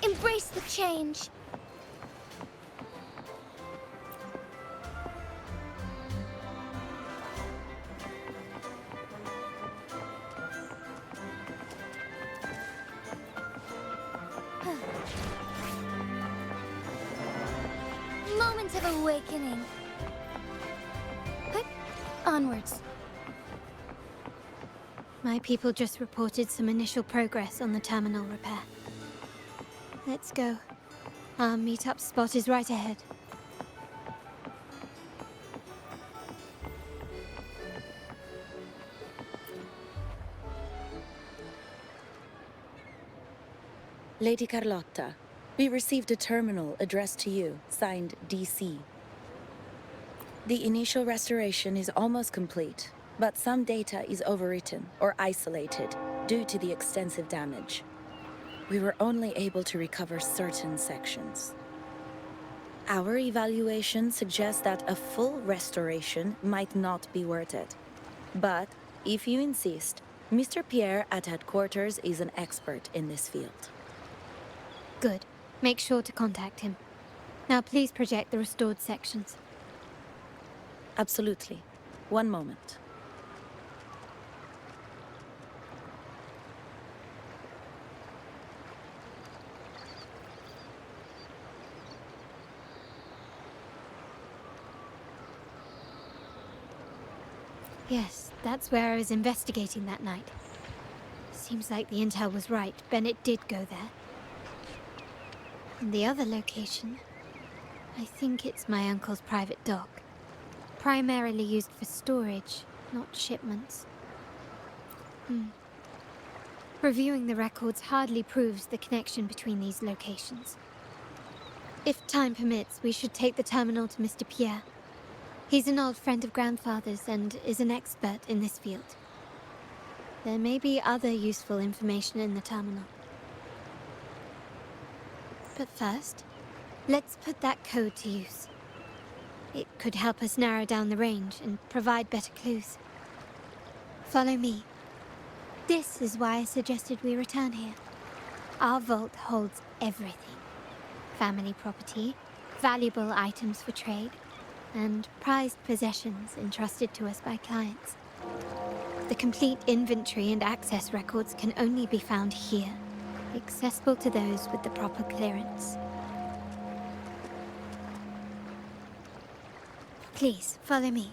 Embrace the change. Moment of awakening. Onwards. My people just reported some initial progress on the terminal repair. Let's go. Our meet-up spot is right ahead. Lady Carlotta, we received a terminal addressed to you, signed DC. The initial restoration is almost complete, but some data is overwritten or isolated due to the extensive damage. We were only able to recover certain sections. Our evaluation suggests that a full restoration might not be worth it. But, if you insist, Mr. Pierre at headquarters is an expert in this field. Good. Make sure to contact him. Now please project the restored sections. Absolutely. One moment. Yes, that's where I was investigating that night. Seems like the intel was right. Bennett did go there. And the other location, I think it's my uncle's private dock. Primarily used for storage, not shipments. Reviewing the records hardly proves the connection between these locations. If time permits, we should take the terminal to Mr. Pierre. He's an old friend of Grandfather's and is an expert in this field. There may be other useful information in the terminal. But first, let's put that code to use. It could help us narrow down the range and provide better clues. Follow me. This is why I suggested we return here. Our vault holds everything. Family property, valuable items for trade, and prized possessions entrusted to us by clients. The complete inventory and access records can only be found here, accessible to those with the proper clearance. Please, follow me.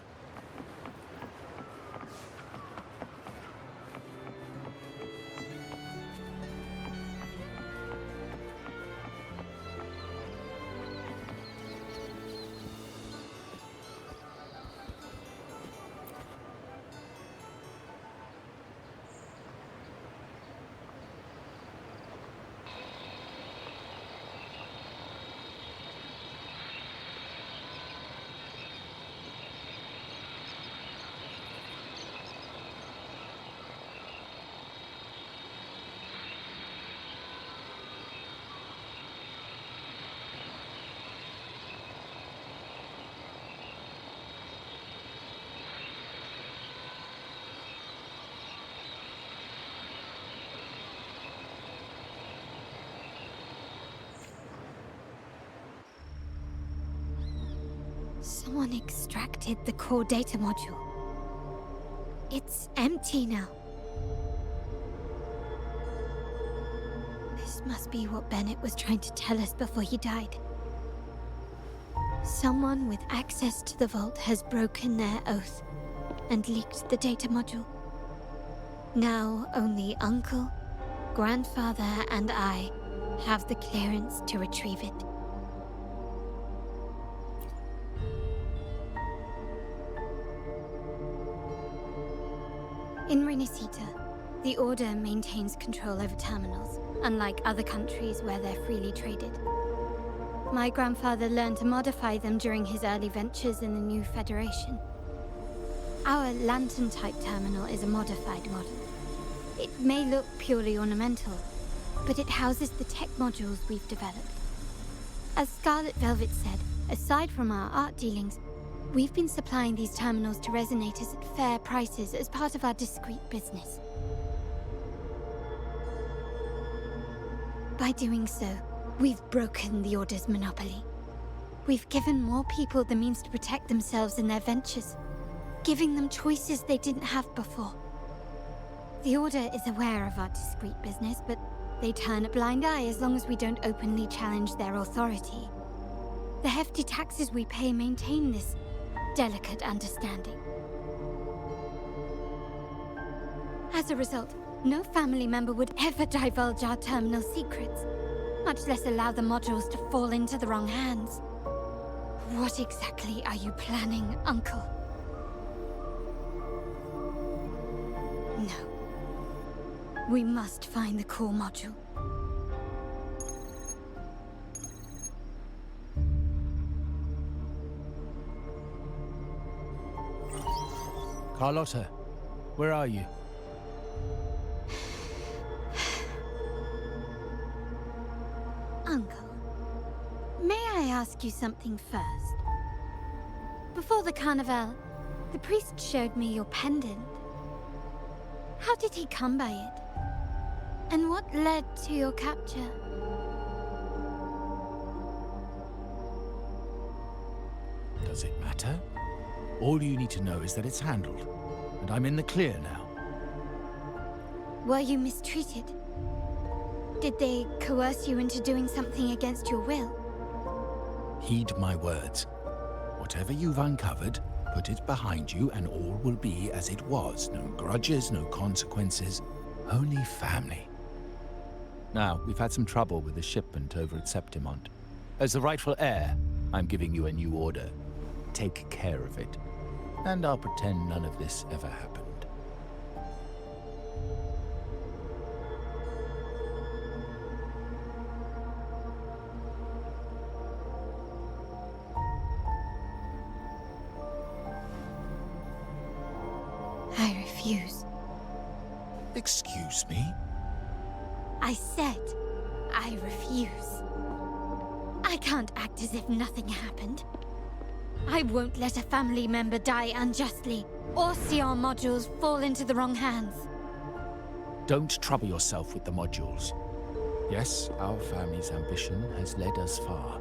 Someone extracted the core data module. It's empty now. This must be what Bennett was trying to tell us before he died. Someone with access to the vault has broken their oath and leaked the data module. Now only Uncle, Grandfather, and I have the clearance to retrieve it. In Renacita, the Order maintains control over terminals, unlike other countries where they're freely traded. My grandfather learned to modify them during his early ventures in the new Federation. Our lantern-type terminal is a modified model. It may look purely ornamental, but it houses the tech modules we've developed. As Scarlet Velvet said, aside from our art dealings, we've been supplying these terminals to Resonators at fair prices as part of our discreet business. By doing so, we've broken the Order's monopoly. We've given more people the means to protect themselves in their ventures, giving them choices they didn't have before. The Order is aware of our discreet business, but they turn a blind eye as long as we don't openly challenge their authority. The hefty taxes we pay maintain this delicate understanding. As a result, no family member would ever divulge our terminal secrets, much less allow the modules to fall into the wrong hands. What exactly are you planning, Uncle? No. We must find the core module. Carlotta, where are you? Uncle, may I ask you something first? Before the carnival, the priest showed me your pendant. How did he come by it? And what led to your capture? Does it matter? All you need to know is that it's handled, and I'm in the clear now. Were you mistreated? Did they coerce you into doing something against your will? Heed my words. Whatever you've uncovered, put it behind you and all will be as it was. No grudges, no consequences, only family. Now, we've had some trouble with the shipment over at Septimont. As the rightful heir, I'm giving you a new order. Take care of it. And I'll pretend none of this ever happened. I refuse. Excuse me? I said I refuse. I can't act as if nothing happened. I won't let a family member die unjustly, or see our modules fall into the wrong hands. Don't trouble yourself with the modules. Yes, our family's ambition has led us far,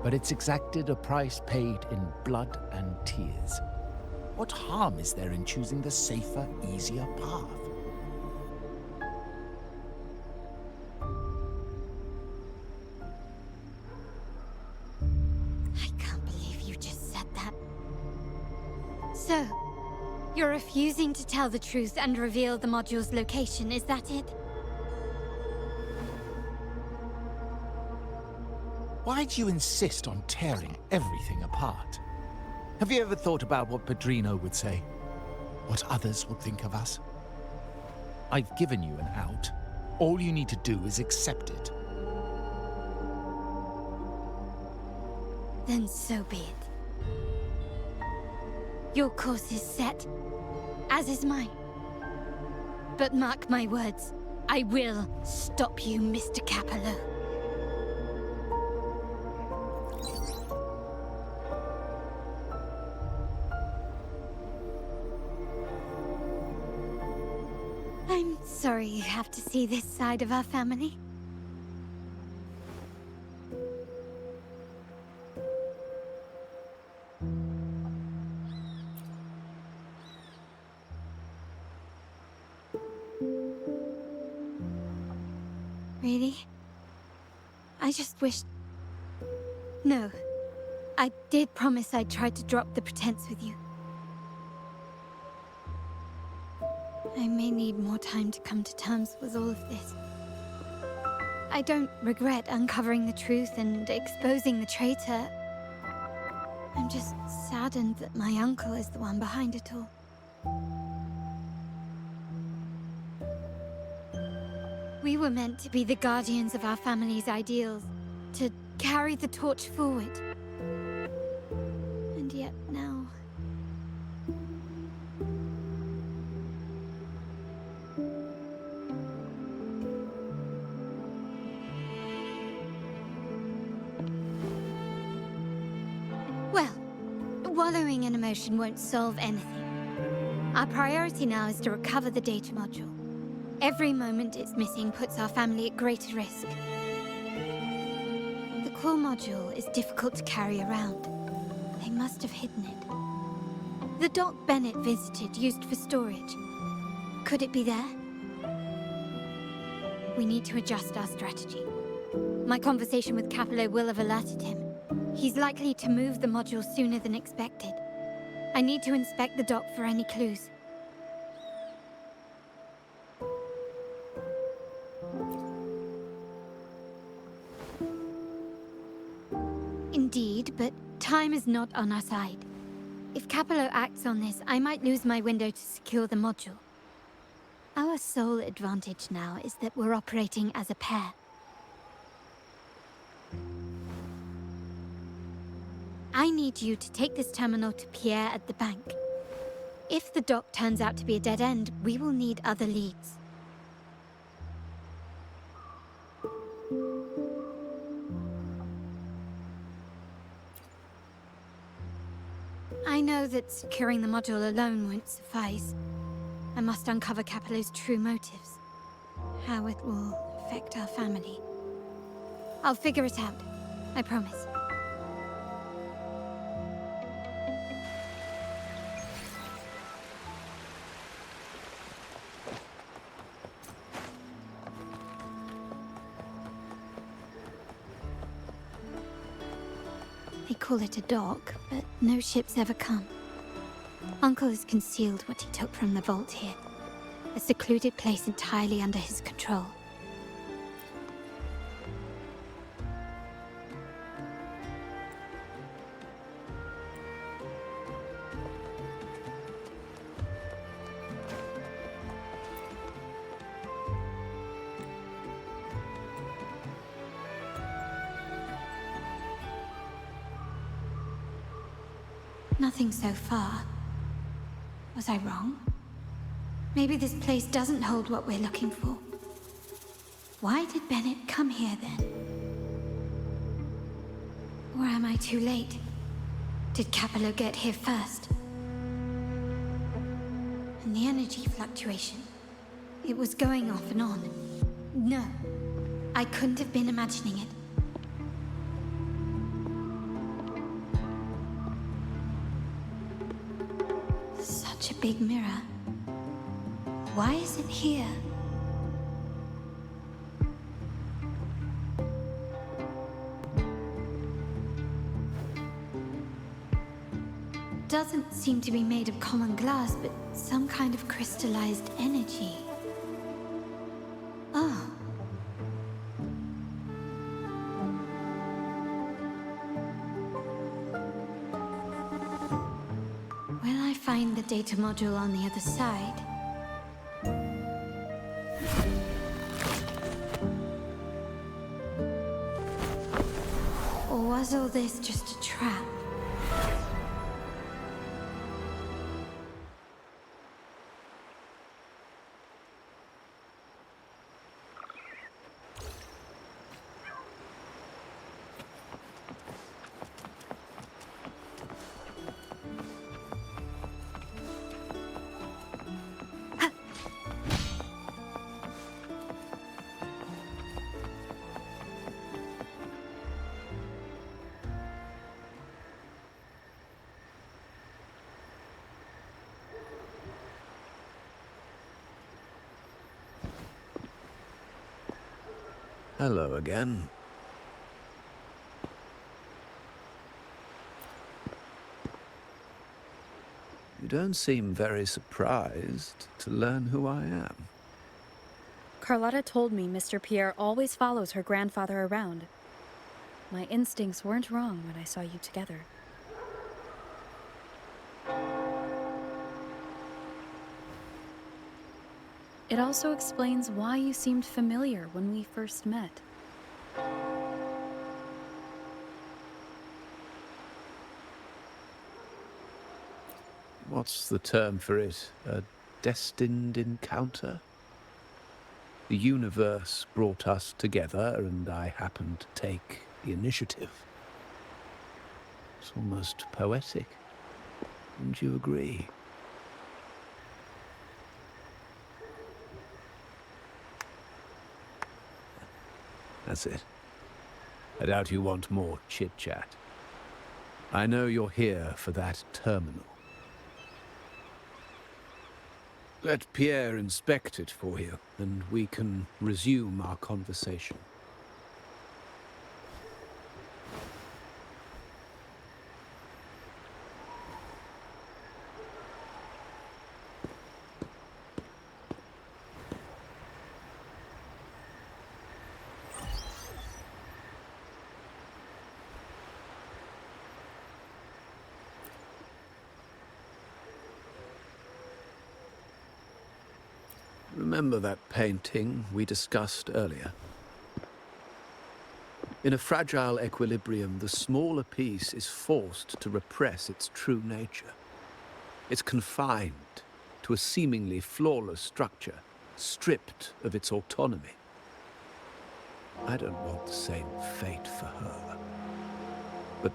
but it's exacted a price paid in blood and tears. What harm is there in choosing the safer, easier path? I can't believe you just said that. So, you're refusing to tell the truth and reveal the module's location, is that it? Why do you insist on tearing everything apart? Have you ever thought about what Padrino would say? What others would think of us? I've given you an out. All you need to do is accept it. Then so be it. Your course is set, as is mine. But mark my words, I will stop you, Mr. Capello. I'm sorry you have to see this side of our family. Really? I just wished... No. I did promise I'd try to drop the pretense with you. I may need more time to come to terms with all of this. I don't regret uncovering the truth and exposing the traitor. I'm just saddened that my uncle is the one behind it all. We were meant to be the guardians of our family's ideals, to carry the torch forward. And yet now... Well, wallowing in emotion won't solve anything. Our priority now is to recover the data module. Every moment it's missing puts our family at greater risk. The core module is difficult to carry around. They must have hidden it. The dock Bennett visited used for storage. Could it be there? We need to adjust our strategy. My conversation with Capello will have alerted him. He's likely to move the module sooner than expected. I need to inspect the dock for any clues. Indeed, but time is not on our side. If Capello acts on this, I might lose my window to secure the module. Our sole advantage now is that we're operating as a pair. I need you to take this terminal to Pierre at the bank. If the dock turns out to be a dead end, we will need other leads. I know that securing the module alone won't suffice. I must uncover Capello's true motives. How it will affect our family. I'll figure it out. I promise. They call it a dock, but no ships ever come. Uncle has concealed what he took from the vault here. A secluded place entirely under his control. Nothing so far. Was I wrong? Maybe this place doesn't hold what we're looking for. Why did Bennett come here then? Or am I too late? Did Capello get here first? And the energy fluctuation. It was going off and on. No, I couldn't have been imagining it. big mirror. Why is it here? Doesn't seem to be made of common glass, but some kind of crystallized energy. Oh. Will I find the data module on the other side? Or was all this just a trap? Hello again. You don't seem very surprised to learn who I am. Carlotta told me Mr. Pierre always follows her grandfather around. My instincts weren't wrong when I saw you together. It also explains why you seemed familiar when we first met. What's the term for it? A destined encounter? The universe brought us together, and I happened to take the initiative. It's almost poetic. Wouldn't you agree? That's it. I doubt you want more chit-chat. I know you're here for that terminal. Let Pierre inspect it for you, and we can resume our conversation. Remember that painting we discussed earlier? In a fragile equilibrium, the smaller piece is forced to repress its true nature. It's confined to a seemingly flawless structure, stripped of its autonomy. I don't want the same fate for her. But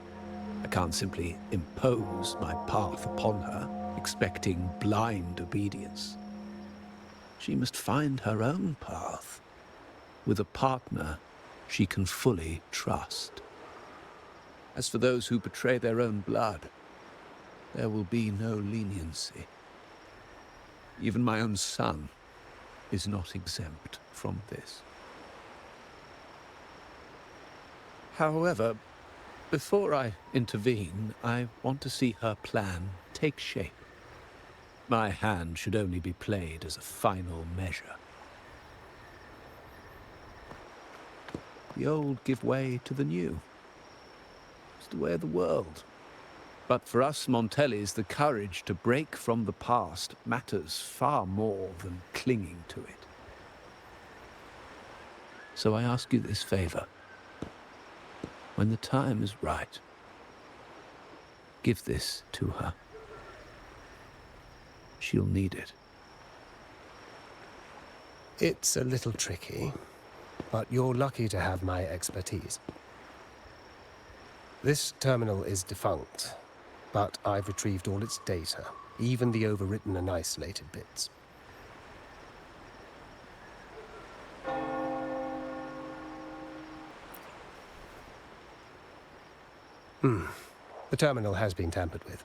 I can't simply impose my path upon her, expecting blind obedience. She must find her own path, with a partner she can fully trust. As for those who betray their own blood, there will be no leniency. Even my own son is not exempt from this. However, before I intervene, I want to see her plan take shape. My hand should only be played as a final measure. The old give way to the new. It's the way of the world. But for us Montellis, the courage to break from the past matters far more than clinging to it. So I ask you this favor. When the time is right, give this to her. She'll need it. It's a little tricky, but you're lucky to have my expertise. This terminal is defunct, but I've retrieved all its data, even the overwritten and isolated bits. The terminal has been tampered with,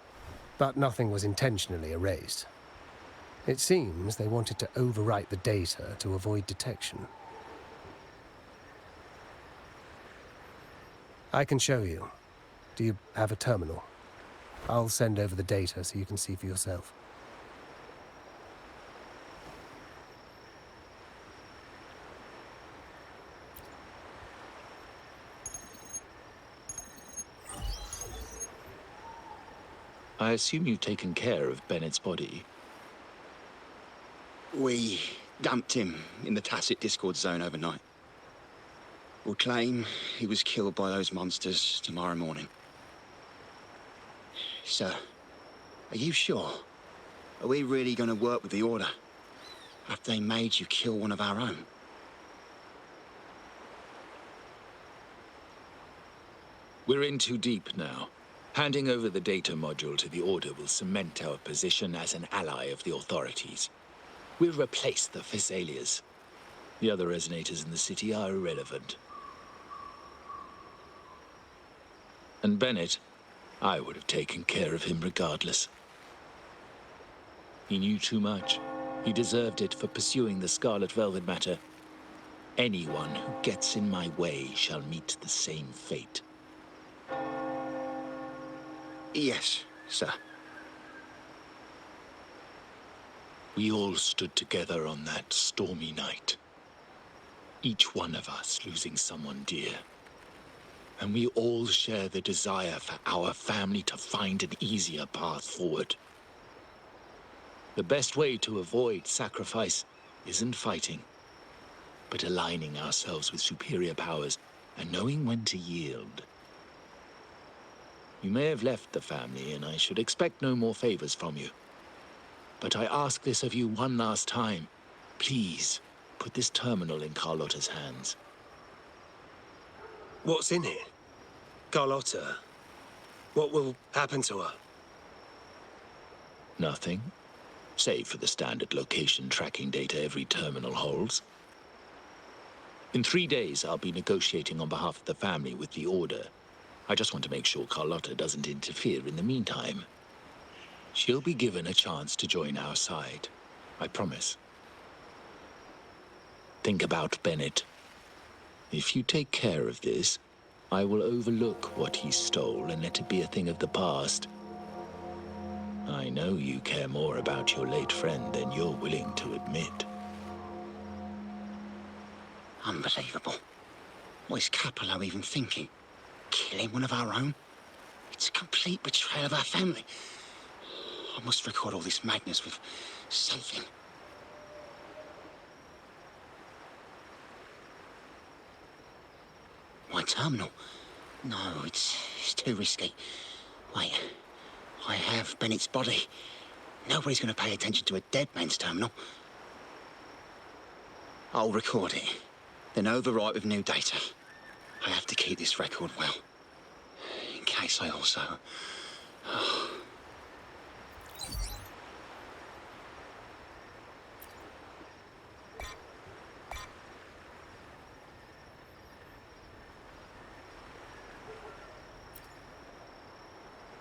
but nothing was intentionally erased. It seems they wanted to overwrite the data to avoid detection. I can show you. Do you have a terminal? I'll send over the data so you can see for yourself. I assume you've taken care of Bennett's body. We dumped him in the tacit Discord zone overnight. We'll claim he was killed by those monsters tomorrow morning. Sir, are you sure? Are we really going to work with the Order after they made you kill one of our own? We're in too deep now. Handing over the data module to the Order will cement our position as an ally of the authorities. We'll replace the Thessalias. The other Resonators in the city are irrelevant. And Bennett, I would have taken care of him regardless. He knew too much. He deserved it for pursuing the Scarlet Velvet matter. Anyone who gets in my way shall meet the same fate. Yes, sir. We all stood together on that stormy night. Each one of us losing someone dear. And we all share the desire for our family to find an easier path forward. The best way to avoid sacrifice isn't fighting, but aligning ourselves with superior powers and knowing when to yield. You may have left the family, and I should expect no more favors from you. But I ask this of you one last time. Please, put this terminal in Carlotta's hands. What's in it? Carlotta? What will happen to her? Nothing, save for the standard location tracking data every terminal holds. In 3 days, I'll be negotiating on behalf of the family with the Order. I just want to make sure Carlotta doesn't interfere in the meantime. She'll be given a chance to join our side. I promise. Think about Bennett. If you take care of this, I will overlook what he stole and let it be a thing of the past. I know you care more about your late friend than you're willing to admit. Unbelievable. What is Capello even thinking? Killing one of our own? It's a complete betrayal of our family. I must record all this madness with something. My terminal? No, it's too risky. Wait, I have Bennett's body. Nobody's going to pay attention to a dead man's terminal. I'll record it, then overwrite with new data. I have to keep this record well, in case I also...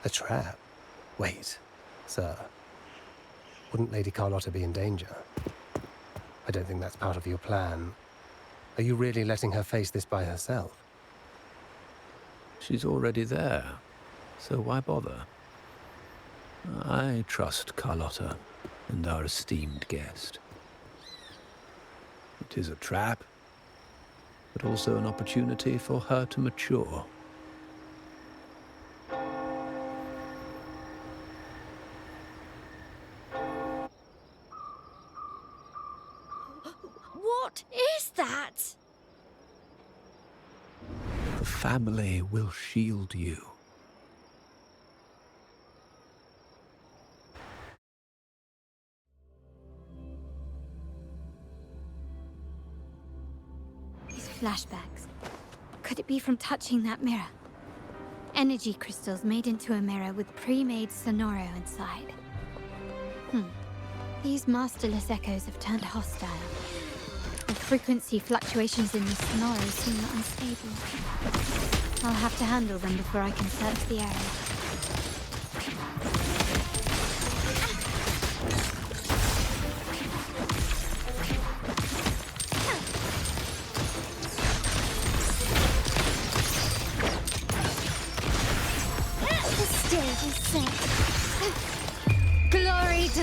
A trap? Wait, sir. Wouldn't Lady Carlotta be in danger? I don't think that's part of your plan. Are you really letting her face this by herself? She's already there, so why bother? I trust Carlotta and our esteemed guest. It is a trap, but also an opportunity for her to mature. What is that? The family will shield you. These flashbacks. Could it be from touching that mirror? Energy crystals made into a mirror with pre-made sonoro inside. These masterless echoes have turned hostile. The frequency fluctuations in the sonoro seem unstable. I'll have to handle them before I can search the area.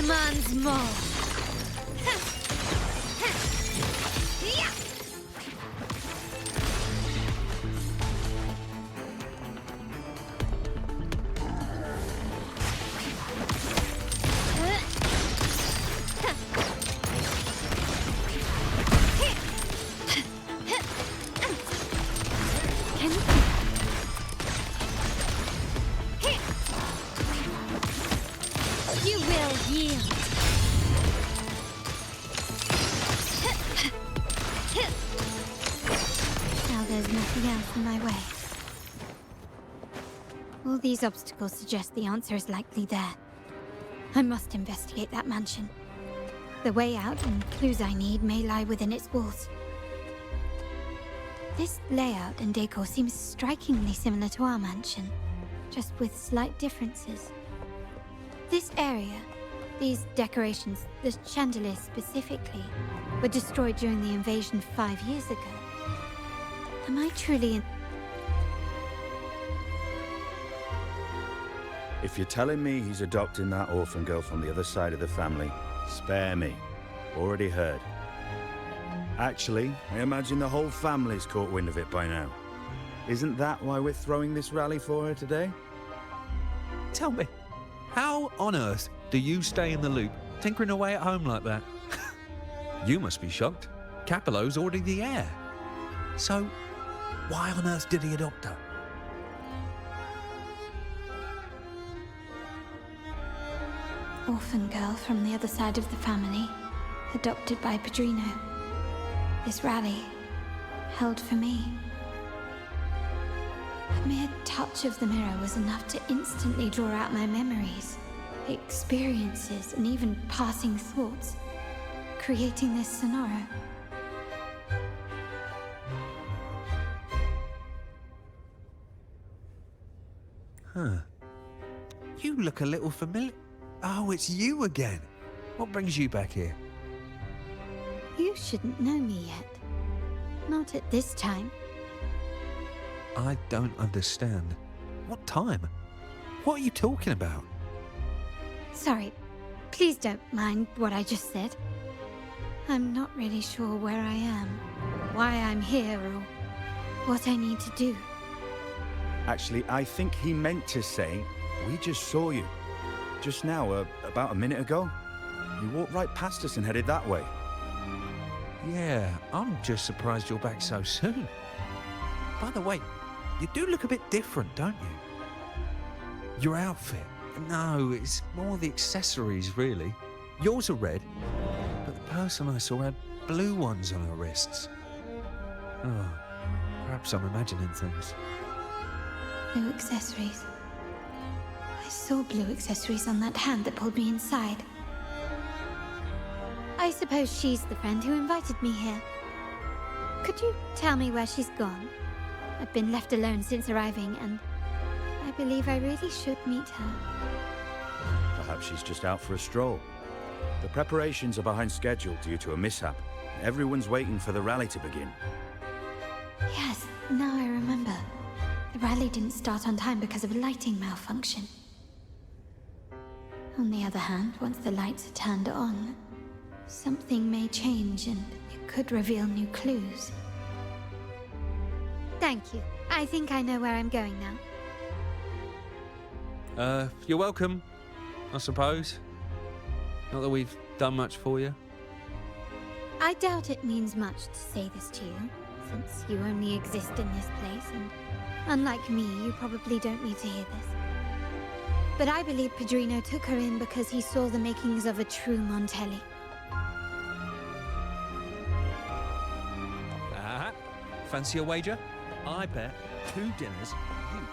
demands more. You will yield. Now there's nothing else in my way. All these obstacles suggest the answer is likely there. I must investigate that mansion. The way out and clues I need may lie within its walls. This layout and decor seems strikingly similar to our mansion, just with slight differences. This area, these decorations, the chandeliers specifically, were destroyed during the invasion 5 years ago. Am I truly in... If you're telling me he's adopting that orphan girl from the other side of the family, spare me. Already heard. Actually, I imagine the whole family's caught wind of it by now. Isn't that why we're throwing this rally for her today? Tell me, how on earth do you stay in the loop, tinkering away at home like that? You must be shocked. Capello's already the heir. So, why on earth did he adopt her? Orphan girl from the other side of the family, adopted by Padrino. This rally, held for me. A mere touch of the mirror was enough to instantly draw out my memories, experiences, and even passing thoughts, creating this sonoro. Huh. You look a little familiar. Oh, it's you again. What brings you back here? You shouldn't know me yet. Not at this time. I don't understand. What time? What are you talking about? Sorry, please don't mind what I just said. I'm not really sure where I am, why I'm here, or what I need to do. Actually, I think he meant to say, we just saw you. Just now, about a minute ago. You walked right past us and headed that way. Yeah, I'm just surprised you're back so soon. By the way, you do look a bit different, don't you? Your outfit. No, it's more the accessories, really. Yours are red, but the person I saw had blue ones on her wrists. Oh, perhaps I'm imagining things. Blue accessories. I saw blue accessories on that hand that pulled me inside. I suppose she's the friend who invited me here. Could you tell me where she's gone? I've been left alone since arriving, and I believe I really should meet her. Perhaps she's just out for a stroll. The preparations are behind schedule due to a mishap. Everyone's waiting for the rally to begin. Yes, now I remember. The rally didn't start on time because of a lighting malfunction. On the other hand, once the lights are turned on, something may change and it could reveal new clues. Thank you. I think I know where I'm going now. You're welcome, I suppose. Not that we've done much for you. I doubt it means much to say this to you, since you only exist in this place, and unlike me, you probably don't need to hear this. But I believe Padrino took her in because he saw the makings of a true Montelli. Fancy a wager? I bet 2 dinners you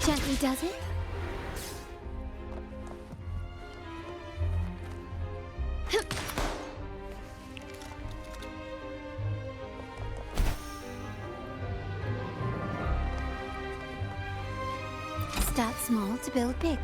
Gently does it. Start small to build big.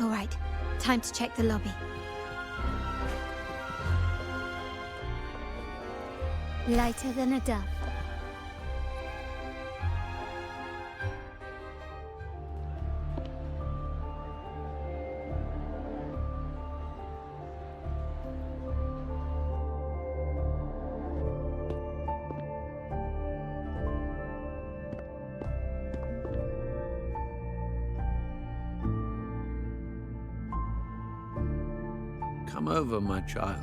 All right, time to check the lobby. Lighter than a dove. Come over, my child.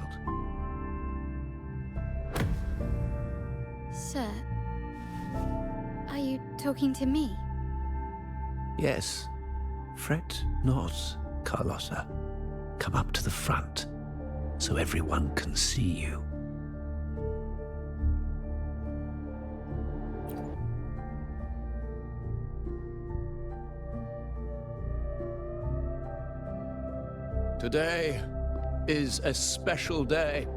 Sir, are you talking to me? Yes. Fret not, Carlotta. Come up to the front, so everyone can see you. Today is a special day.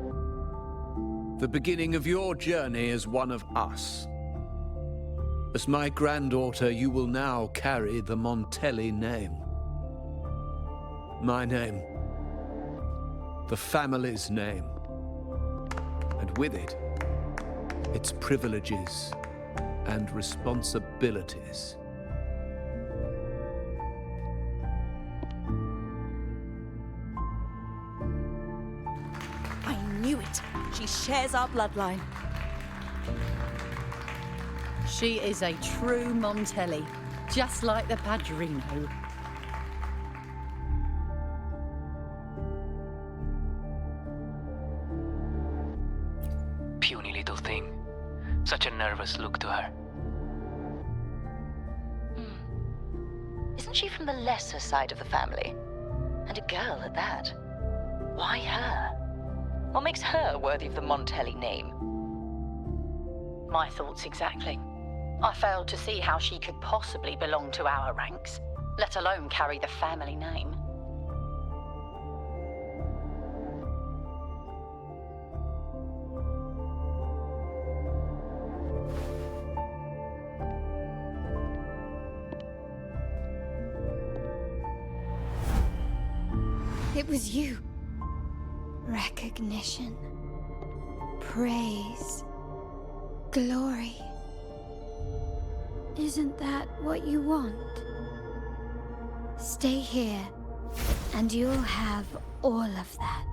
The beginning of your journey as one of us. As my granddaughter, you will now carry the Montelli name. My name. The family's name. And with it, its privileges and responsibilities. I knew it. She shares our bloodline. She is a true Montelli, just like the Padrino. Puny little thing. Such a nervous look to her. Isn't she from the lesser side of the family? And a girl at that. Why her? What makes her worthy of the Montelli name? My thoughts exactly. I failed to see how she could possibly belong to our ranks, let alone carry the family name. It was you. Recognition. Praise. Glory. Isn't that what you want? Stay here, and you'll have all of that.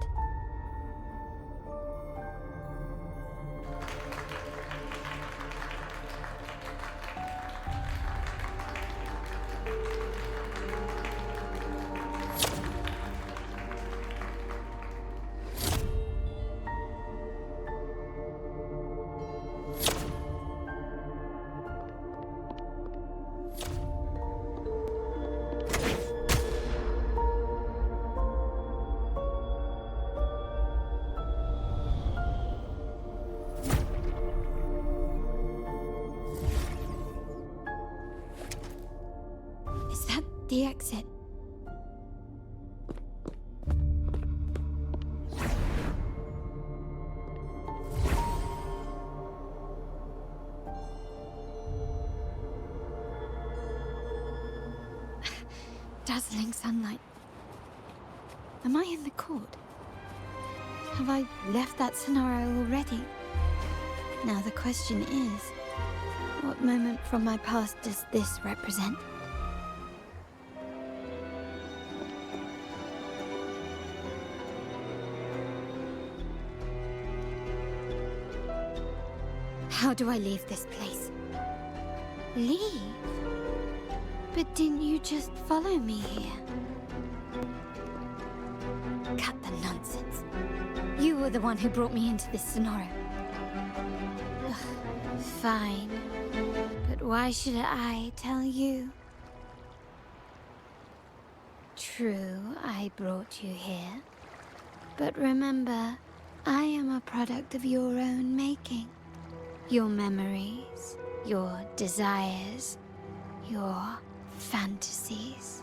The exit. Dazzling sunlight. Am I in the court? Have I left that scenario already? Now the question is, what moment from my past does this represent? How do I leave this place? Leave? But didn't you just follow me here? Cut the nonsense. You were the one who brought me into this scenario. Ugh, fine. But why should I tell you? True, I brought you here. But remember, I am a product of your own making. Your memories, your desires, your fantasies.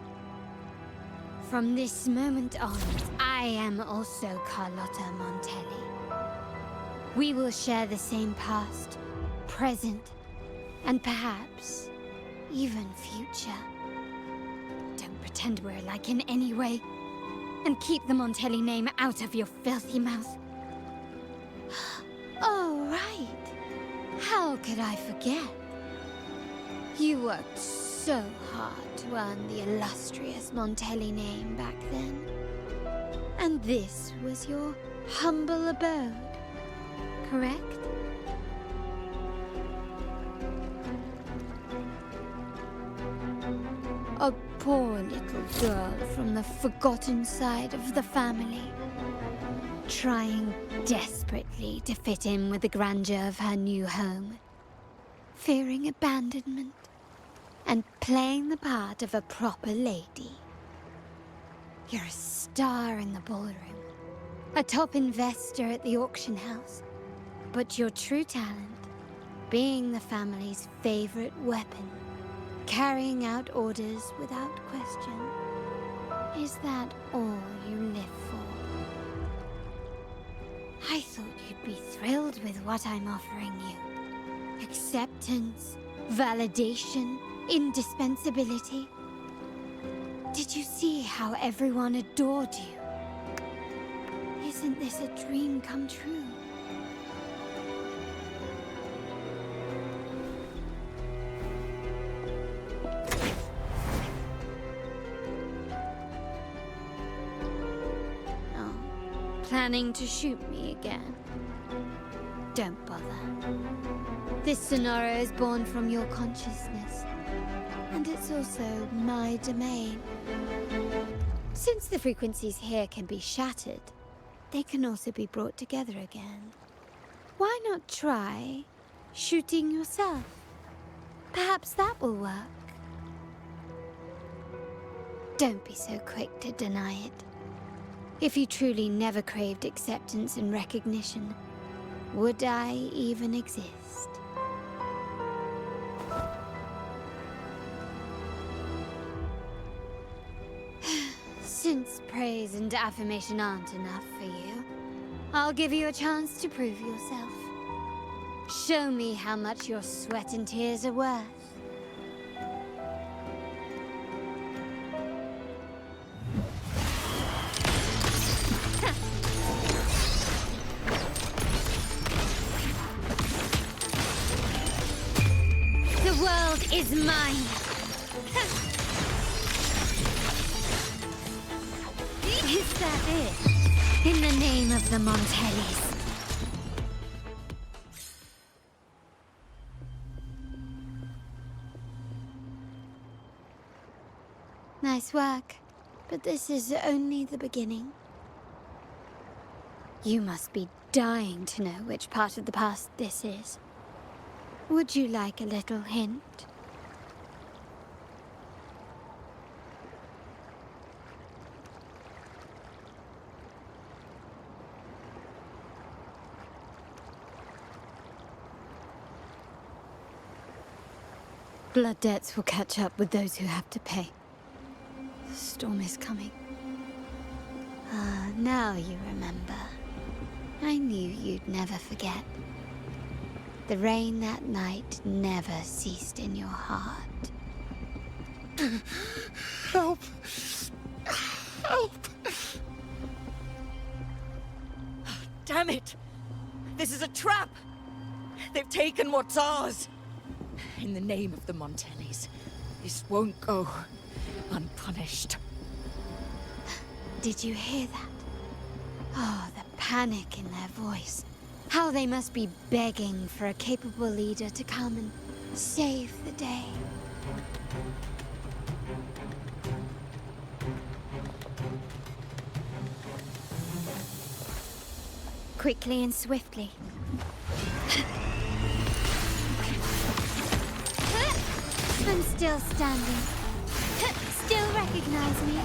From this moment on, I am also Carlotta Montelli. We will share the same past, present, and perhaps even future. Don't pretend we're alike in any way, and keep the Montelli name out of your filthy mouth. Oh, right. How could I forget? You worked so hard to earn the illustrious Montelli name back then. And this was your humble abode, correct? A poor little girl from the forgotten side of the family, trying desperately to fit in with the grandeur of her new home, fearing abandonment, and playing the part of a proper lady. You're a star in the ballroom, a top investor at the auction house, but your true talent, being the family's favorite weapon, carrying out orders without question. Is that all you live for? I thought you'd be thrilled with what I'm offering you. Acceptance, validation, indispensability. Did you see how everyone adored you? Isn't this a dream come true? Oh, planning to shoot me again? Don't bother. This scenario is born from your consciousness, and it's also my domain. Since the frequencies here can be shattered, they can also be brought together again. Why not try shooting yourself? Perhaps that will work. Don't be so quick to deny it. If you truly never craved acceptance and recognition, would I even exist? Since praise and affirmation aren't enough for you, I'll give you a chance to prove yourself. Show me how much your sweat and tears are worth. The world is mine. Is that it? In the name of the Montellis. Nice work, but this is only the beginning. You must be dying to know which part of the past this is. Would you like a little hint? Blood debts will catch up with those who have to pay. The storm is coming. Ah, now you remember. I knew you'd never forget. The rain that night never ceased in your heart. Help! Help! Damn it! This is a trap! They've taken what's ours! In the name of the Montellis, this won't go unpunished. Did you hear that? Oh, the panic in their voice. How they must be begging for a capable leader to come and save the day. Quickly and swiftly. I'm still standing. Still recognize me.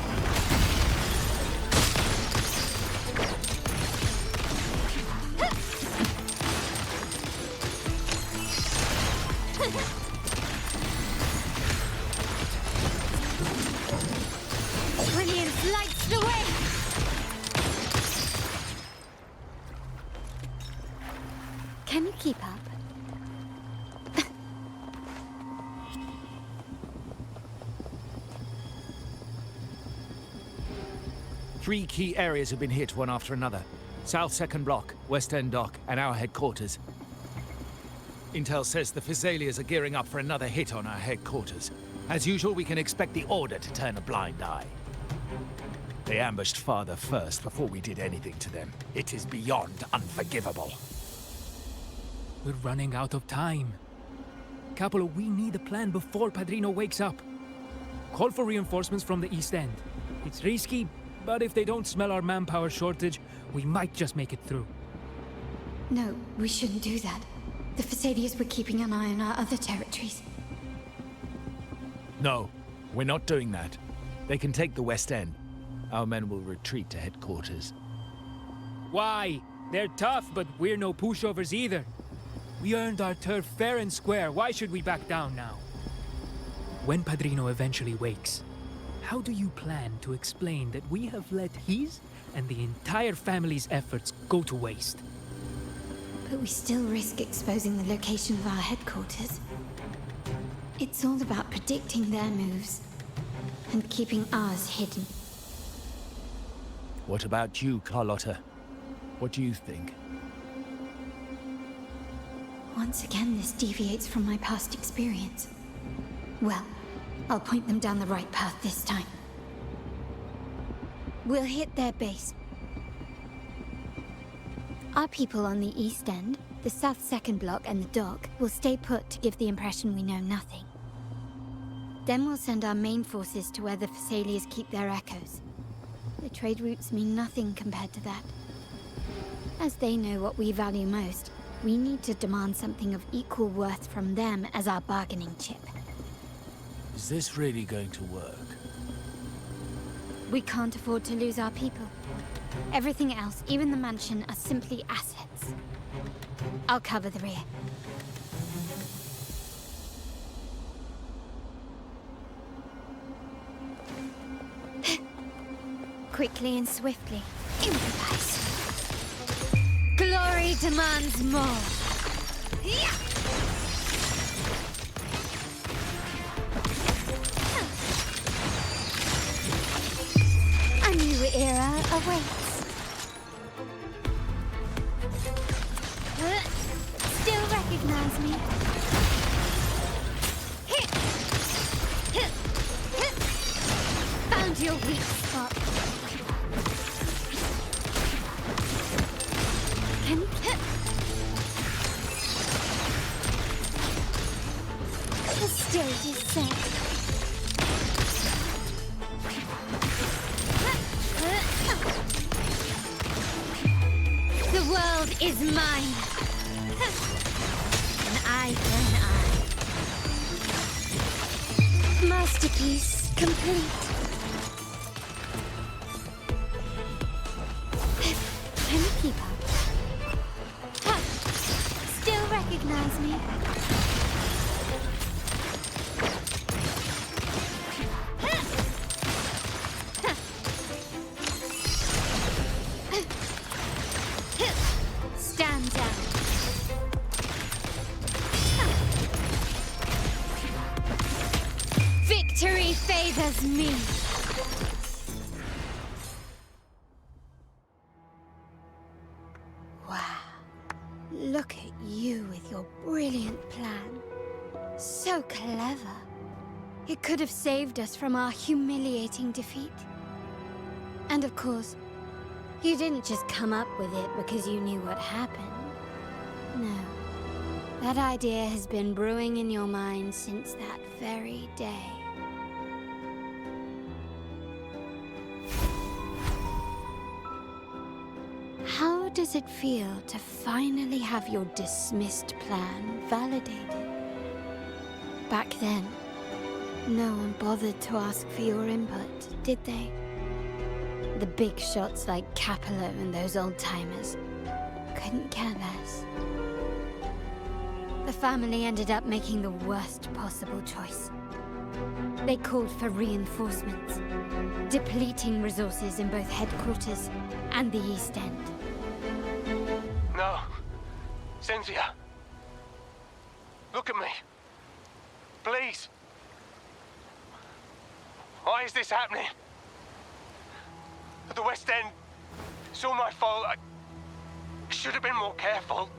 Brilliance lights the way. Can you keep up? 3 key areas have been hit one after another. South Second Block, West End Dock, and our headquarters. Intel says the Physalias are gearing up for another hit on our headquarters. As usual, we can expect the Order to turn a blind eye. They ambushed Father first before we did anything to them. It is beyond unforgivable. We're running out of time. Capolo, we need a plan before Padrino wakes up. Call for reinforcements from the East End. It's risky, but if they don't smell our manpower shortage, we might just make it through. No, we shouldn't do that. The Physalias were keeping an eye on our other territories. No, we're not doing that. They can take the West End. Our men will retreat to headquarters. Why? They're tough, but we're no pushovers either. We earned our turf fair and square. Why should we back down now? When Padrino eventually wakes, how do you plan to explain that we have let his and the entire family's efforts go to waste? But we still risk exposing the location of our headquarters. It's all about predicting their moves and keeping ours hidden. What about you, Carlotta? What do you think? Once again, this deviates from my past experience. Well, I'll point them down the right path this time. We'll hit their base. Our people on the East End, the South Second Block, and the dock will stay put to give the impression we know nothing. Then we'll send our main forces to where the Physalias keep their echoes. The trade routes mean nothing compared to that. As they know what we value most, we need to demand something of equal worth from them as our bargaining chip. Is this really going to work? We can't afford to lose our people. Everything else, even the mansion, are simply assets. I'll cover the rear. Quickly and swiftly, improvise. Glory demands more. Yeah! A new era awaits. Still recognize me? Found your weak spot. Can you The stage is set. The world is mine. An eye for an eye. Masterpiece complete. Can you keep up? Still recognize me? Stand down. Victory favors me. Wow. Look at you with your brilliant plan. So clever. It could have saved us from our humiliating defeat. And of course, you didn't just come up with it because you knew what happened. No. That idea has been brewing in your mind since that very day. How does it feel to finally have your dismissed plan validated? Back then, no one bothered to ask for your input, did they? The big shots like Capello and those old-timers couldn't care less. The family ended up making the worst possible choice. They called for reinforcements, depleting resources in both headquarters and the East End. No. Cynthia. Look at me. Please. Why is this happening? At the West End, it's all my fault. I should have been more careful.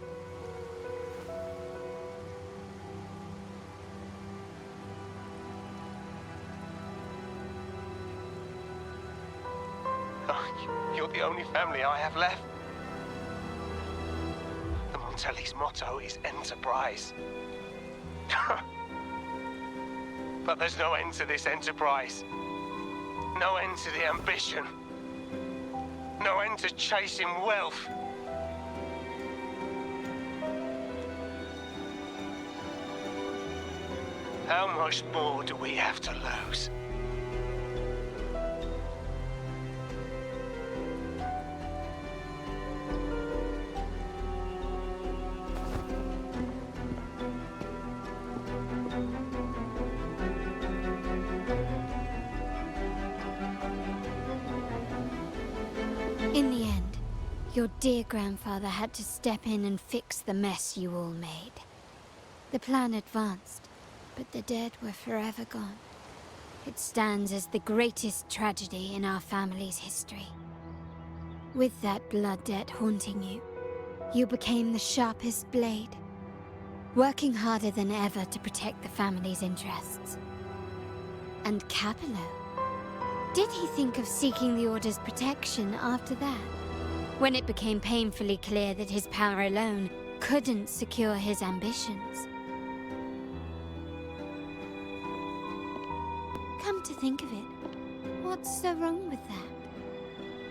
You're the only family I have left. The Montelli's motto is enterprise. But there's no end to this enterprise. No end to the ambition. No end to chasing wealth. How much more do we have to lose? In the end, your dear grandfather had to step in and fix the mess you all made. The plan advanced, but the dead were forever gone. It stands as the greatest tragedy in our family's history. With that blood debt haunting you, you became the sharpest blade, working harder than ever to protect the family's interests. And Capello? Did he think of seeking the Order's protection after that? When it became painfully clear that his power alone couldn't secure his ambitions. Come to think of it, what's so wrong with that?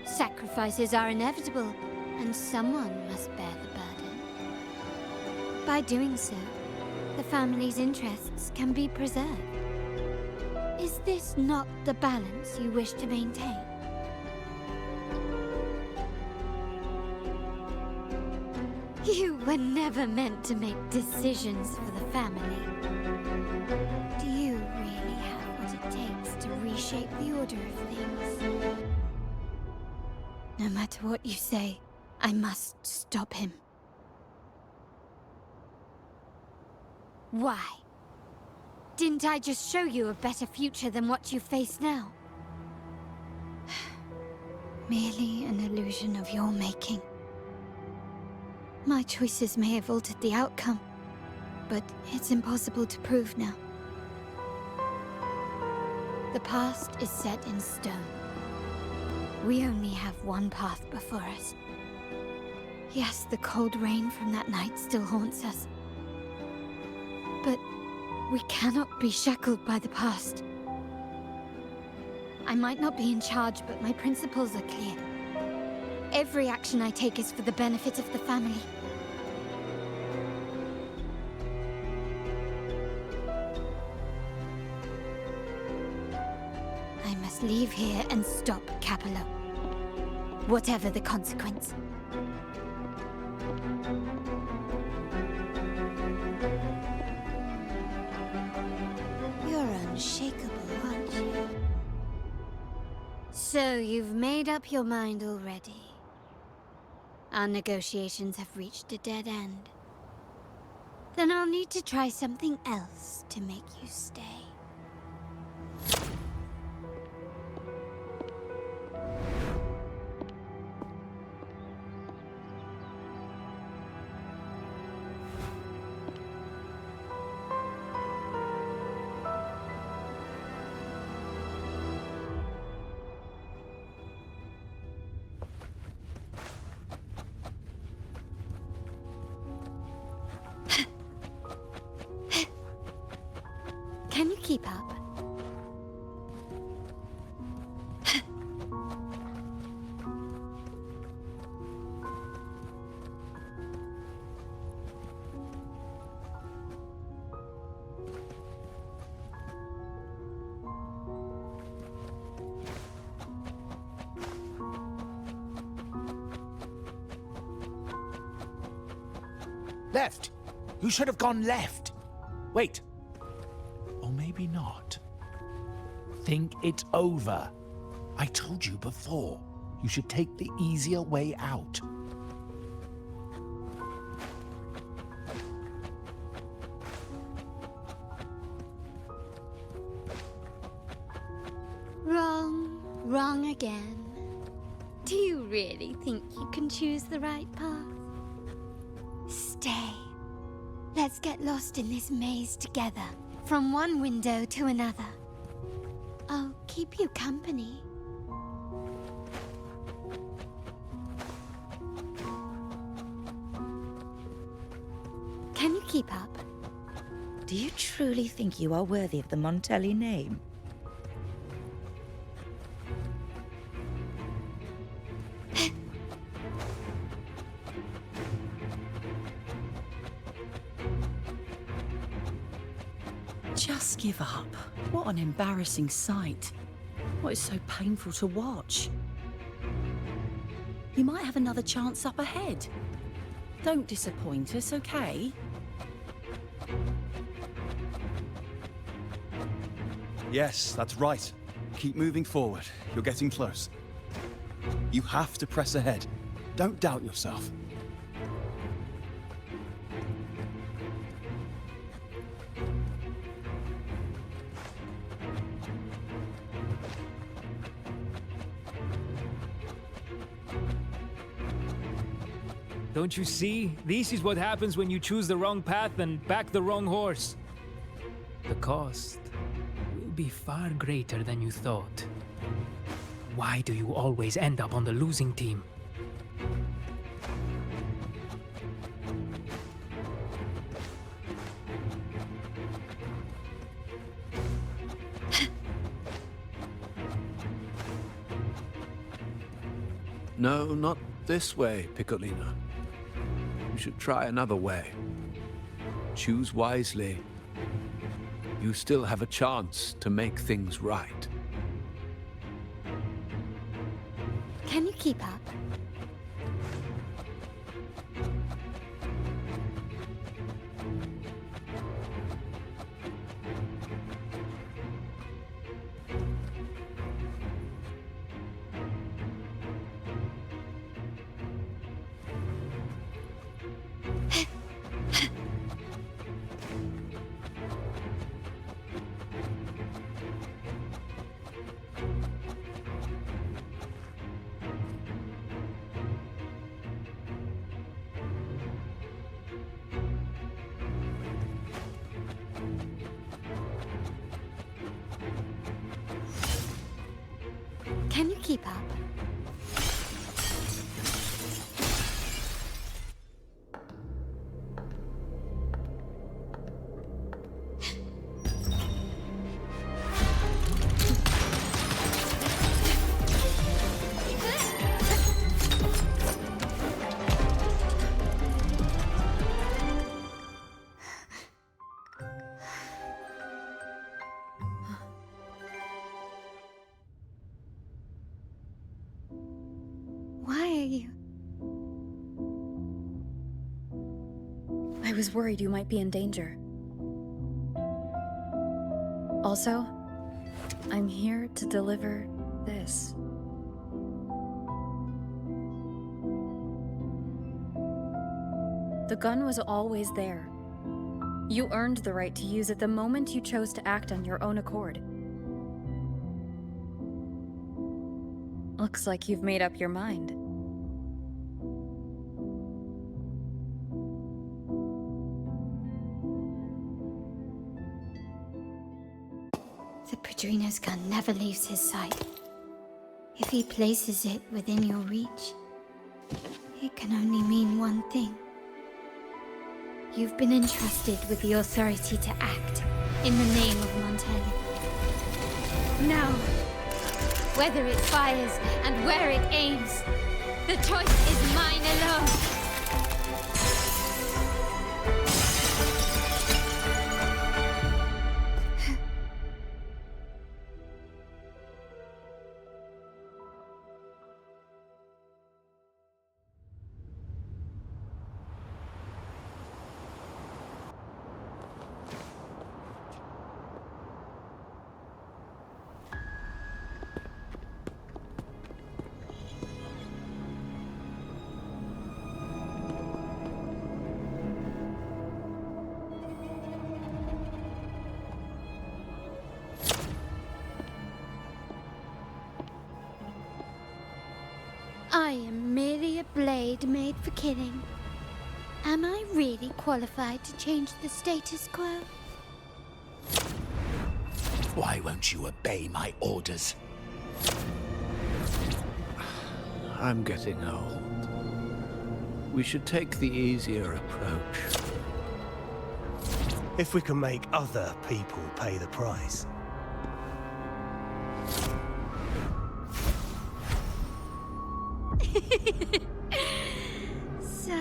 Sacrifices are inevitable, and someone must bear the burden. By doing so, the family's interests can be preserved. Is this not the balance you wish to maintain? You were never meant to make decisions for the family. Do you really have what it takes to reshape the order of things? No matter what you say, I must stop him. Why? Didn't I just show you a better future than what you face now? Merely an illusion of your making. My choices may have altered the outcome, but it's impossible to prove now. The past is set in stone. We only have one path before us. Yes, the cold rain from that night still haunts us. But we cannot be shackled by the past. I might not be in charge, but my principles are clear. Every action I take is for the benefit of the family. I must leave here and stop Capello. Whatever the consequence. You're unshakable, aren't you? So you've made up your mind already. Our negotiations have reached a dead end. Then I'll need to try something else to make you stay. Can you keep up? Left! You should have gone left! Wait. Or maybe not. Think it over. I told you before. You should take the easier way out. Wrong again. Do you really think you can choose the right path? Stay. Let's get lost in this maze together, from one window to another. I'll keep you company. Can you keep up? Do you truly think you are worthy of the Montelli name? Just give up. What an embarrassing sight. What is so painful to watch? You might have another chance up ahead. Don't disappoint us, okay? Yes, that's right. Keep moving forward. You're getting close. You have to press ahead. Don't doubt yourself. Don't you see? This is what happens when you choose the wrong path and back the wrong horse. The cost will be far greater than you thought. Why do you always end up on the losing team? No, not this way, Piccolino. You should try another way. Choose wisely. You still have a chance to make things right. Can you keep up? Can you keep up? Why are you? I was worried you might be in danger. Also, I'm here to deliver this. The gun was always there. You earned the right to use it the moment you chose to act on your own accord. Looks like you've made up your mind. The Padrino's gun never leaves his sight. If he places it within your reach, it can only mean one thing. You've been entrusted with the authority to act, in the name of Montelli. Now, whether it fires and where it aims, the choice is mine alone. I am merely a blade made for killing. Am I really qualified to change the status quo? Why won't you obey my orders? I'm getting old. We should take the easier approach. If we can make other people pay the price. So,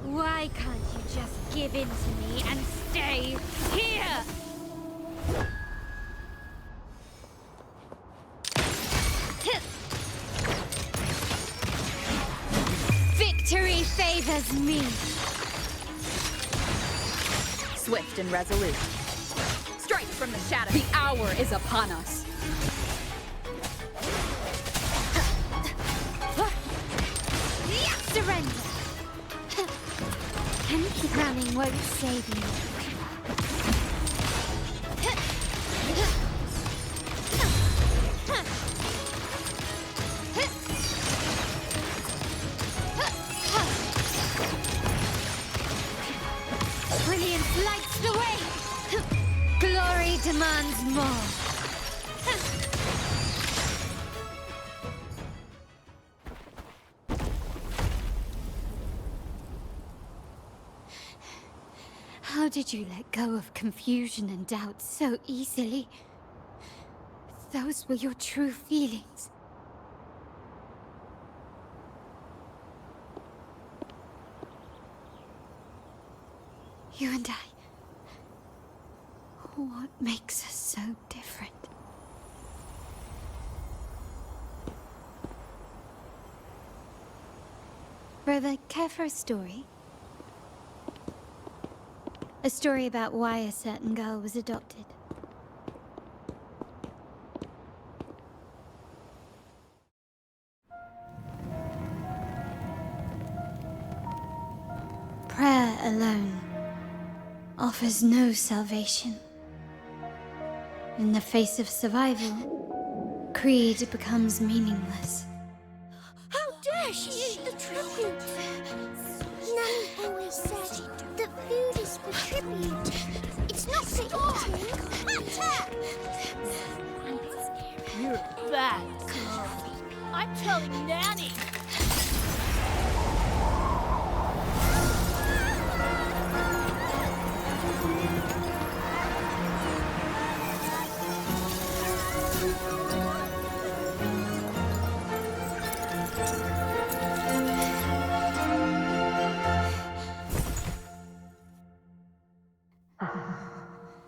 why can't you just give in to me and stay here? Victory favors me. Swift and resolute. Straight from the shadow. The hour is upon us. Surrender. Empty crowning won't save you. Brilliance lights the way. Glory demands more. How did you let go of confusion and doubt so easily? Those were your true feelings. You and I. What makes us so different? Rover, care for a story? A story about why a certain girl was adopted. Prayer alone offers no salvation. In the face of survival, creed becomes meaningless. How dare she eat the tribute? Nanny always said that food is for tribute. It's not for eating. You're a bad girl. I'm telling Nanny.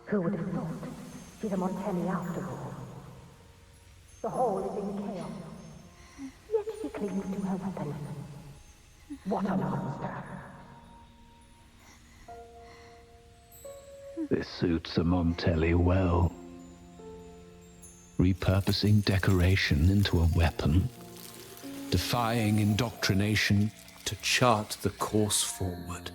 Who would have thought? She's a Montelli after all. The hall is in chaos. Yet she clings to her weapon. What a monster! This suits a Montelli well. Repurposing decoration into a weapon, defying indoctrination to chart the course forward.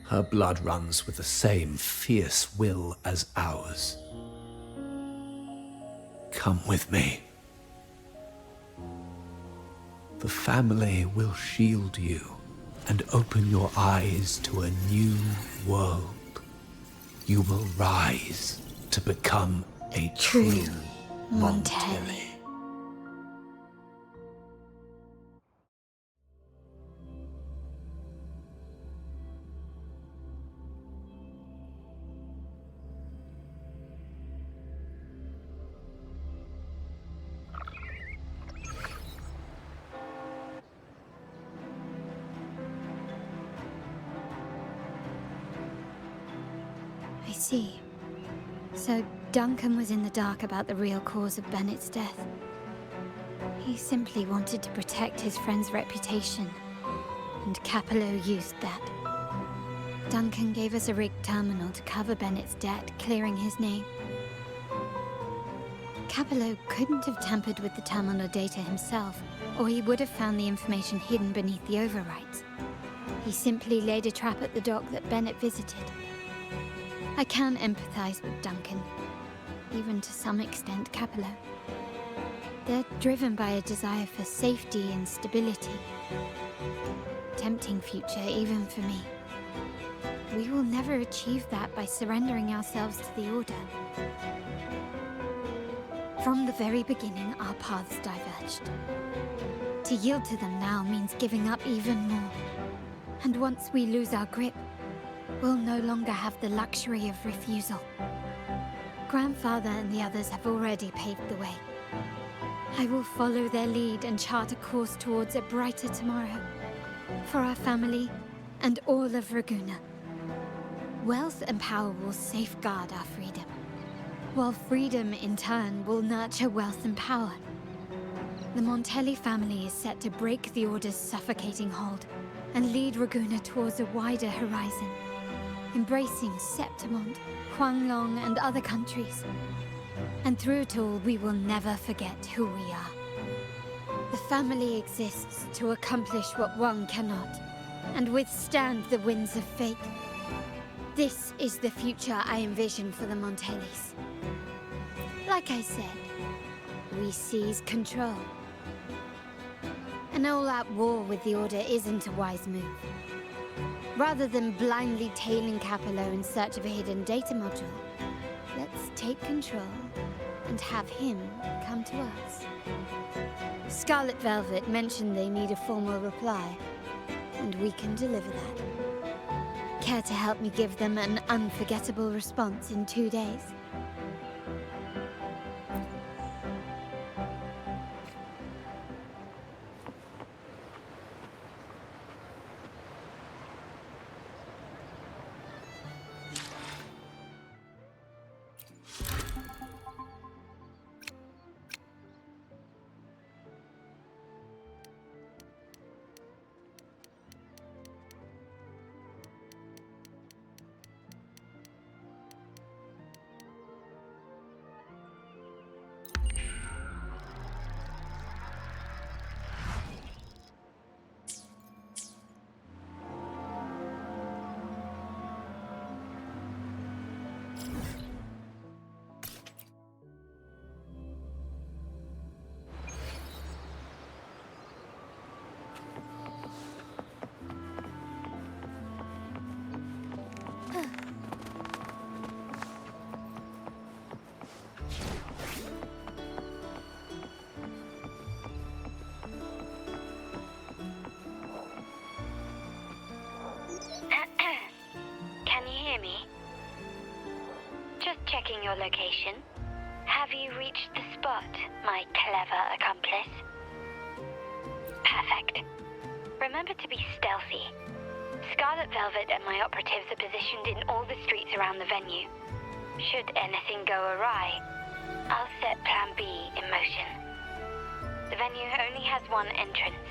Her blood runs with the same fierce will as ours. Come with me. The family will shield you and open your eyes to a new world. You will rise to become a true Montelli. I see. So Duncan was in the dark about the real cause of Bennett's death. He simply wanted to protect his friend's reputation, and Capello used that. Duncan gave us a rigged terminal to cover Bennett's debt, clearing his name. Capello couldn't have tampered with the terminal data himself, or he would have found the information hidden beneath the overwrites. He simply laid a trap at the dock that Bennett visited. I can empathize with Duncan, even to some extent Capello. They're driven by a desire for safety and stability. Tempting future even for me. We will never achieve that by surrendering ourselves to the Order. From the very beginning, our paths diverged. To yield to them now means giving up even more. And once we lose our grip, we'll no longer have the luxury of refusal. Grandfather and the others have already paved the way. I will follow their lead and chart a course towards a brighter tomorrow. For our family and all of Raguna. Wealth and power will safeguard our freedom, while freedom in turn will nurture wealth and power. The Montelli family is set to break the Order's suffocating hold and lead Raguna towards a wider horizon, embracing Septimont, Huanglong, and other countries. And through it all, we will never forget who we are. The family exists to accomplish what one cannot, and withstand the winds of fate. This is the future I envision for the Montellis. Like I said, we seize control. An all-out war with the Order isn't a wise move. Rather than blindly tailing Capello in search of a hidden data module, let's take control and have him come to us. Scarlet Velvet mentioned they need a formal reply, and we can deliver that. Care to help me give them an unforgettable response in 2 days? Checking your location. Have you reached the spot, my clever accomplice? Perfect. Remember to be stealthy. Scarlet Velvet and my operatives are positioned in all the streets around the venue. Should anything go awry, I'll set Plan B in motion. The venue only has one entrance.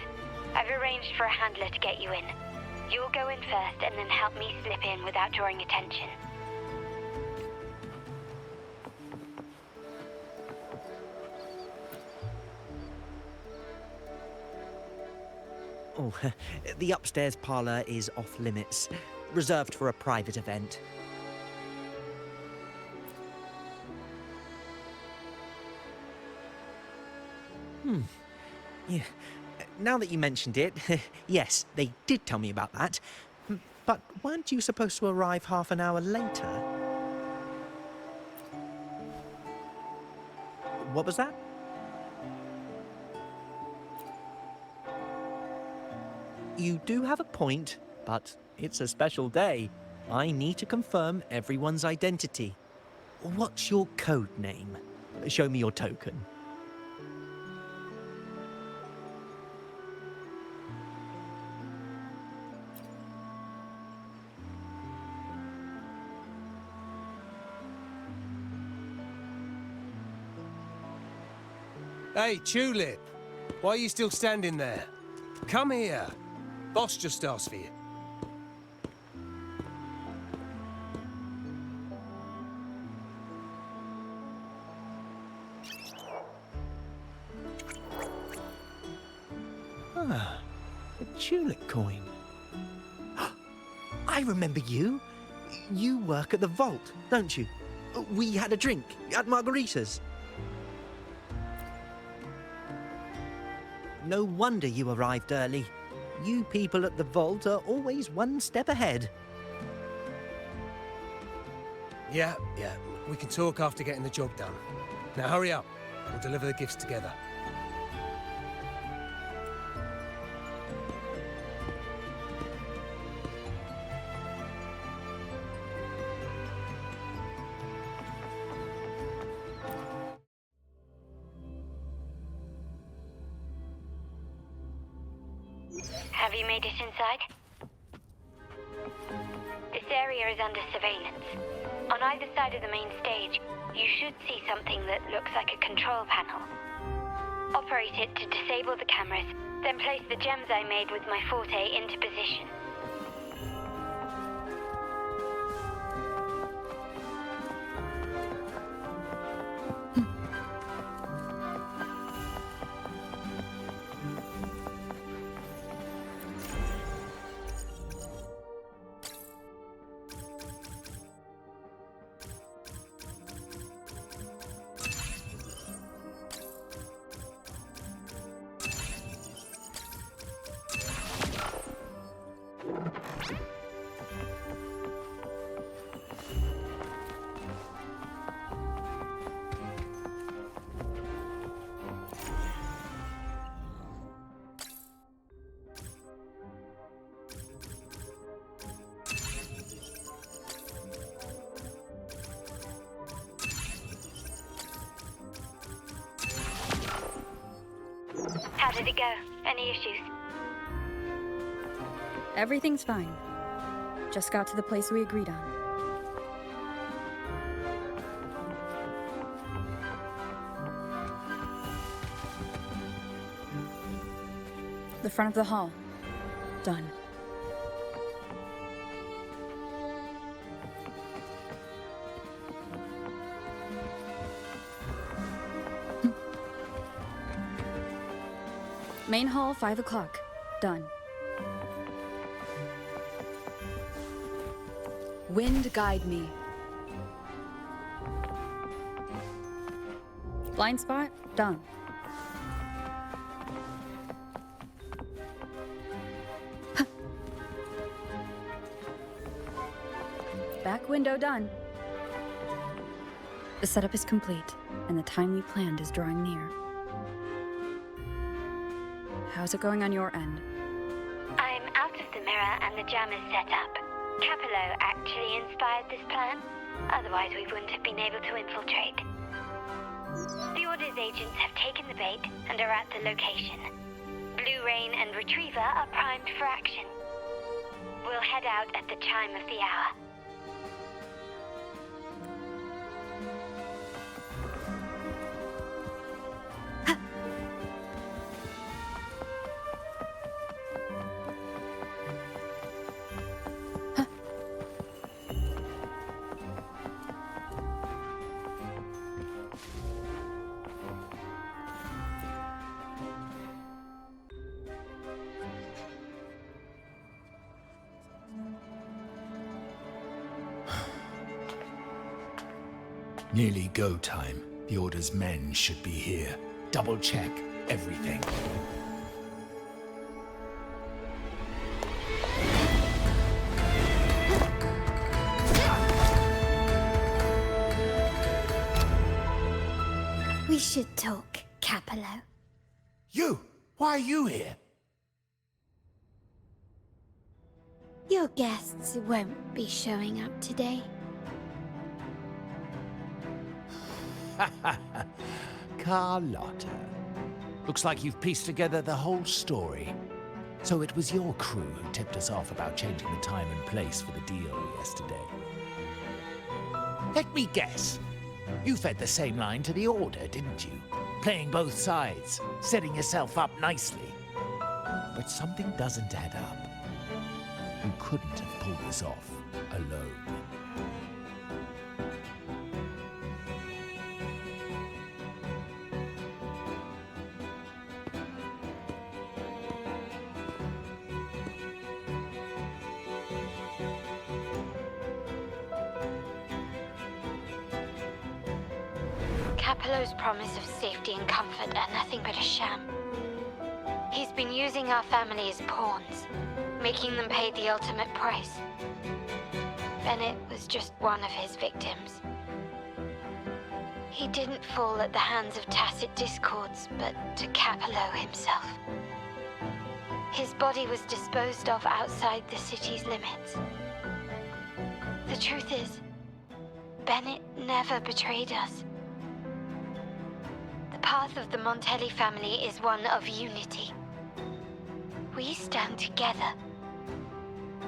I've arranged for a handler to get you in. You'll go in first and then help me slip in without drawing attention. Oh, the upstairs parlor is off limits, reserved for a private event. Yeah. Now that you mentioned it, yes, they did tell me about that. But weren't you supposed to arrive half an hour later? What was that? You do have a point, but it's a special day. I need to confirm everyone's identity. What's your code name? Show me your token. Hey, Tulip! Why are you still standing there? Come here. Boss just asked for you. Ah, a tulip coin. I remember you. You work at the vault, don't you? We had a drink at Margarita's. No wonder you arrived early. You people at the vault are always one step ahead. Yeah. We can talk after getting the job done. Now hurry up. We'll deliver the gifts together. Have you made it inside? This area is under surveillance. On either side of the main stage, you should see something that looks like a control panel. Operate it to disable the cameras, then place the gems I made with my forte into position. How did it go? Any issues? Everything's fine. Just got to the place we agreed on. The front of the hall. Done. Main hall, 5 o'clock. Done. Wind guide me. Blind spot? Done. Back window done. The setup is complete, and the time we planned is drawing near. How's it going on your end? I'm out of the mirror and the jam is set up. Capello actually inspired this plan. Otherwise, we wouldn't have been able to infiltrate. The Order's agents have taken the bait and are at the location. Blue Rain and Retriever are primed for action. We'll head out at the chime of the hour. Nearly go time. The Order's men should be here. Double check everything. We should talk, Capello. You! Why are you here? Your guests won't be showing up today. Carlotta. Looks like you've pieced together the whole story. So it was your crew who tipped us off about changing the time and place for the deal yesterday. Let me guess. You fed the same line to the Order, didn't you? playing both sides, setting yourself up nicely. But something doesn't add up. You couldn't have pulled this off alone. Capello's promise of safety and comfort are nothing but a sham. He's been using our family as pawns, making them pay the ultimate price. Bennett was just one of his victims. He didn't fall at the hands of tacit discords, but to Capello himself. His body was disposed of outside the city's limits. The truth is, Bennett never betrayed us. The path of the Montelli family is one of unity. We stand together,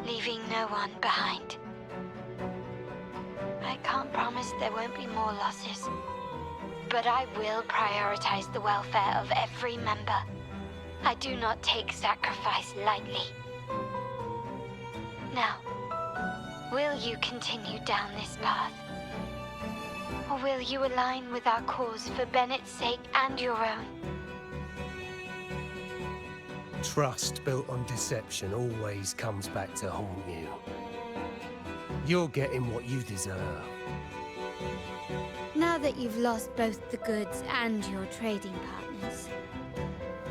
leaving no one behind. I can't promise there won't be more losses, but I will prioritize the welfare of every member. I do not take sacrifice lightly. Now, will you continue down this path? Or will you align with our cause for Bennett's sake and your own? Trust built on deception always comes back to haunt you. You're getting what you deserve. Now that you've lost both the goods and your trading partners,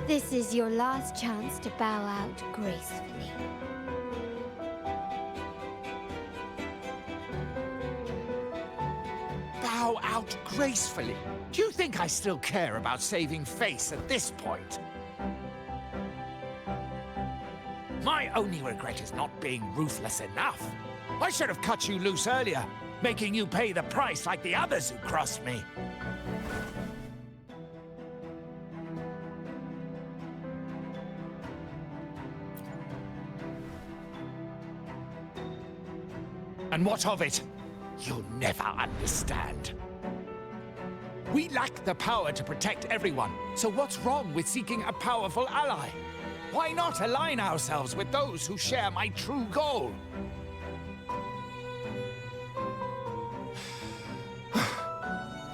this is your last chance to bow out gracefully. Bow out gracefully? Do you think I still care about saving face at this point? My only regret is not being ruthless enough. I should have cut you loose earlier, making you pay the price like the others who crossed me. And what of it? You'll never understand. We lack the power to protect everyone, so what's wrong with seeking a powerful ally? Why not align ourselves with those who share my true goal?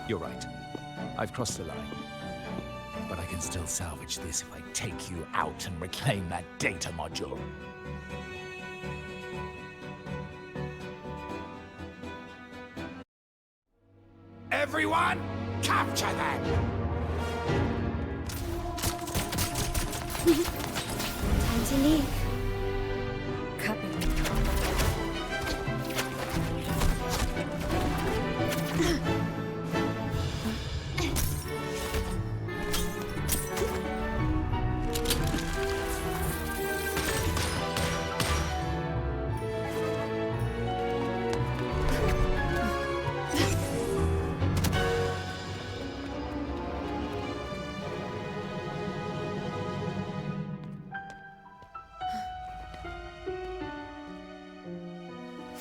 You're right. I've crossed the line. But I can still salvage this if I take you out and reclaim that data module. Everyone, capture them! Time to leave. Copy.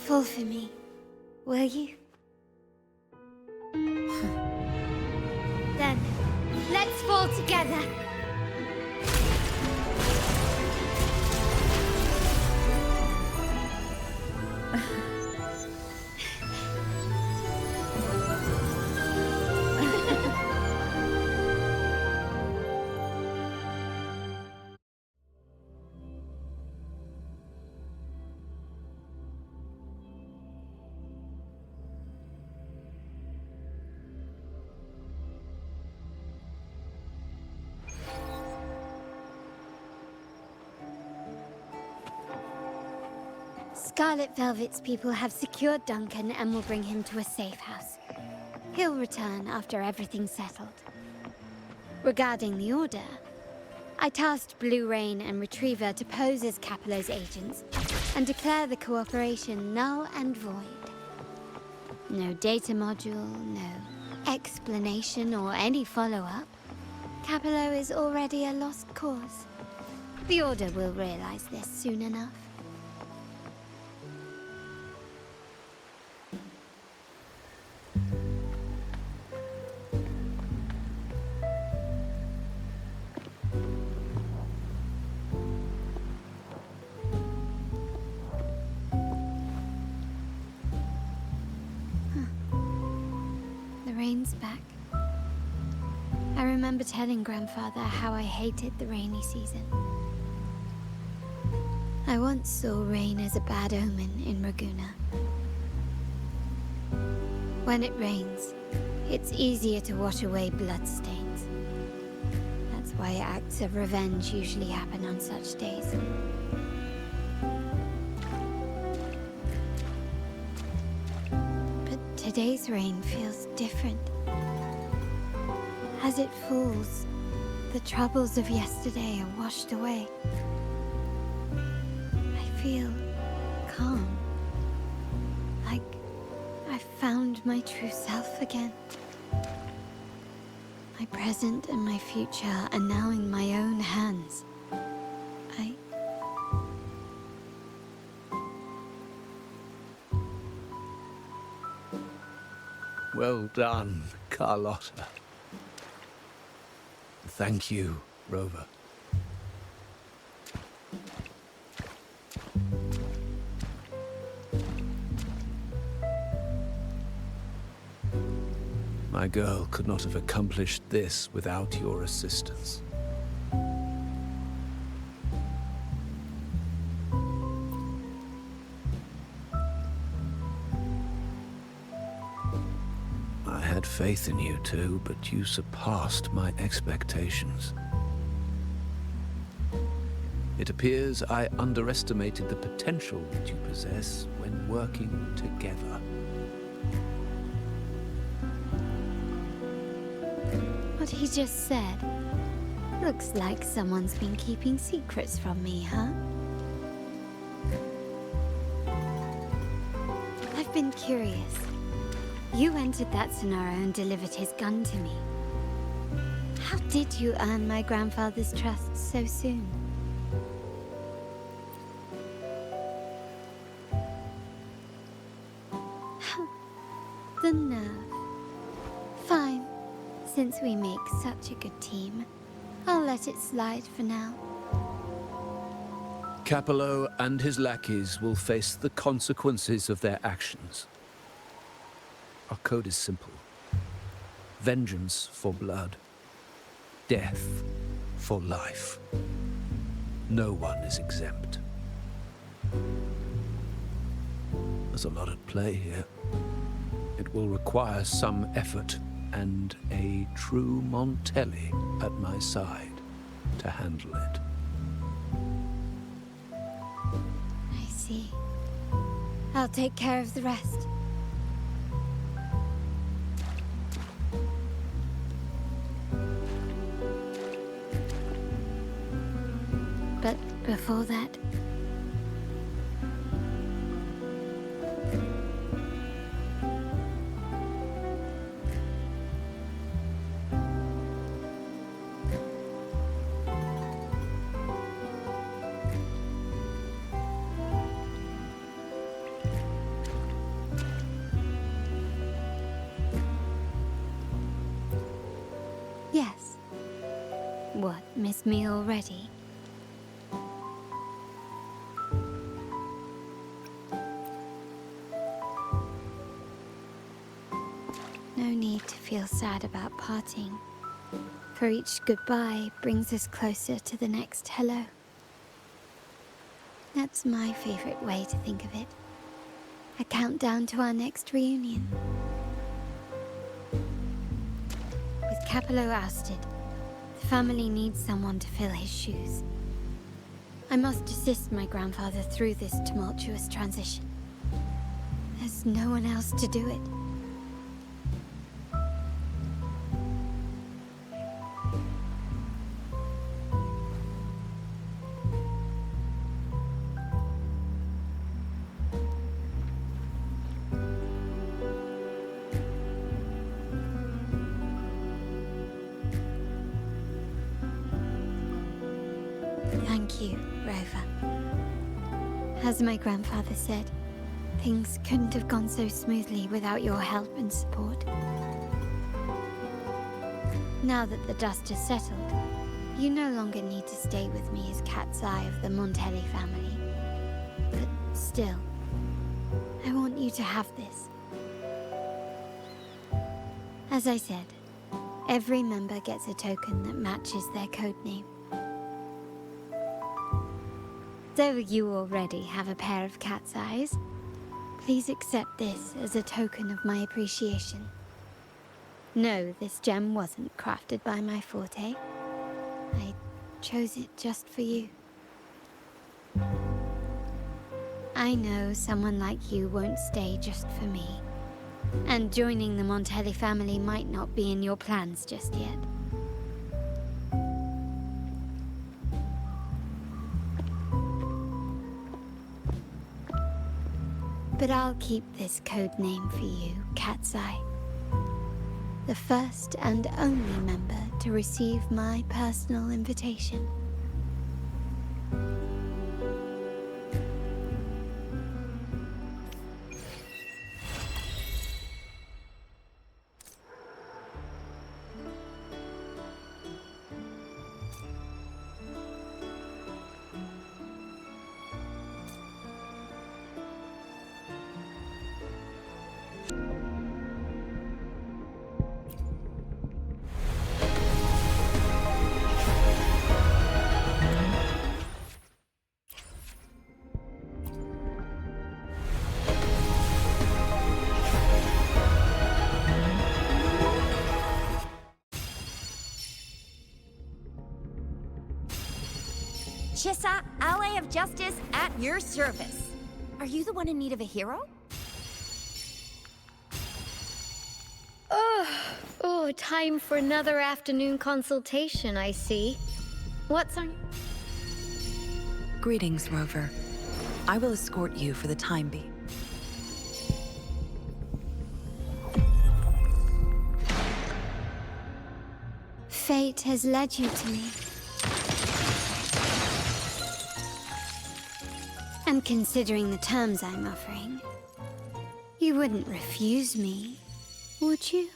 Fall for me, will you? Then, let's fall together! Scarlet Velvet's people have secured Duncan and will bring him to a safe house. He'll return after everything's settled. Regarding the Order, I tasked Blue Rain and Retriever to pose as Capello's agents and declare the cooperation null and void. No data module, no explanation or any follow-up. Capello is already a lost cause. The Order will realize this soon enough. rain's back. I remember telling Grandfather how I hated the rainy season. I once saw rain as a bad omen in Raguna. When it rains, it's easier to wash away bloodstains. That's why acts of revenge usually happen on such days. But today's rain feels different. As it falls, the troubles of yesterday are washed away. I feel calm. Like I found my true self again. My present and my future are now in my own hands. Well done, Carlotta. Thank you, Rover. My girl could not have accomplished this without your assistance. I had faith in you too, but you surpassed my expectations. It appears I underestimated the potential that you possess when working together. What he just said. Looks like someone's been keeping secrets from me, huh? I've been curious. You entered that Sonaro and delivered his gun to me. How did you earn my grandfather's trust so soon? The nerve. Fine. Since we make such a good team, I'll let it slide for now. Capello and his lackeys will face the consequences of their actions. Our code is simple. Vengeance for blood. Death for life. No one is exempt. There's a lot at play here. It will require some effort and a true Montelli at my side to handle it. I see. I'll take care of the rest. But before that... Yes. What, miss me already? No need to feel sad about parting, for each goodbye brings us closer to the next hello. That's my favorite way to think of it. A countdown to our next reunion. With Capello ousted, the family needs someone to fill his shoes. I must assist my grandfather through this tumultuous transition. There's no one else to do it. Thank you, Rover. As my grandfather said, things couldn't have gone so smoothly without your help and support. Now that the dust has settled, you no longer need to stay with me as cat's eye of the Montelli family. But still, I want you to have this. As I said, every member gets a token that matches their codename. Though you already have a pair of cat's eyes, please accept this as a token of my appreciation. No, this gem wasn't crafted by my forte. I chose it just for you. I know someone like you won't stay just for me. And joining the Montelli family might not be in your plans just yet. But I'll keep this code name for you, Cat's Eye. The first and only member to receive my personal invitation. Chissa, ally of justice at your service. Are you the one in need of a hero? Oh, time for another afternoon consultation, I see. What's on... Greetings, Rover. I will escort you for the time being. Fate has led you to me. And considering the terms I'm offering, you wouldn't refuse me, would you?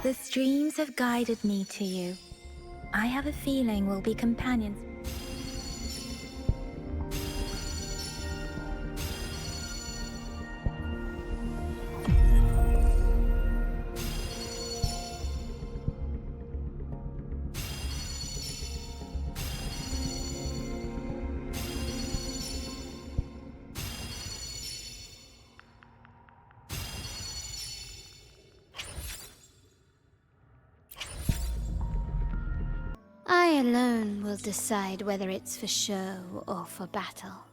The streams have guided me to you. I have a feeling we'll be companions. I alone will decide whether it's for show or for battle.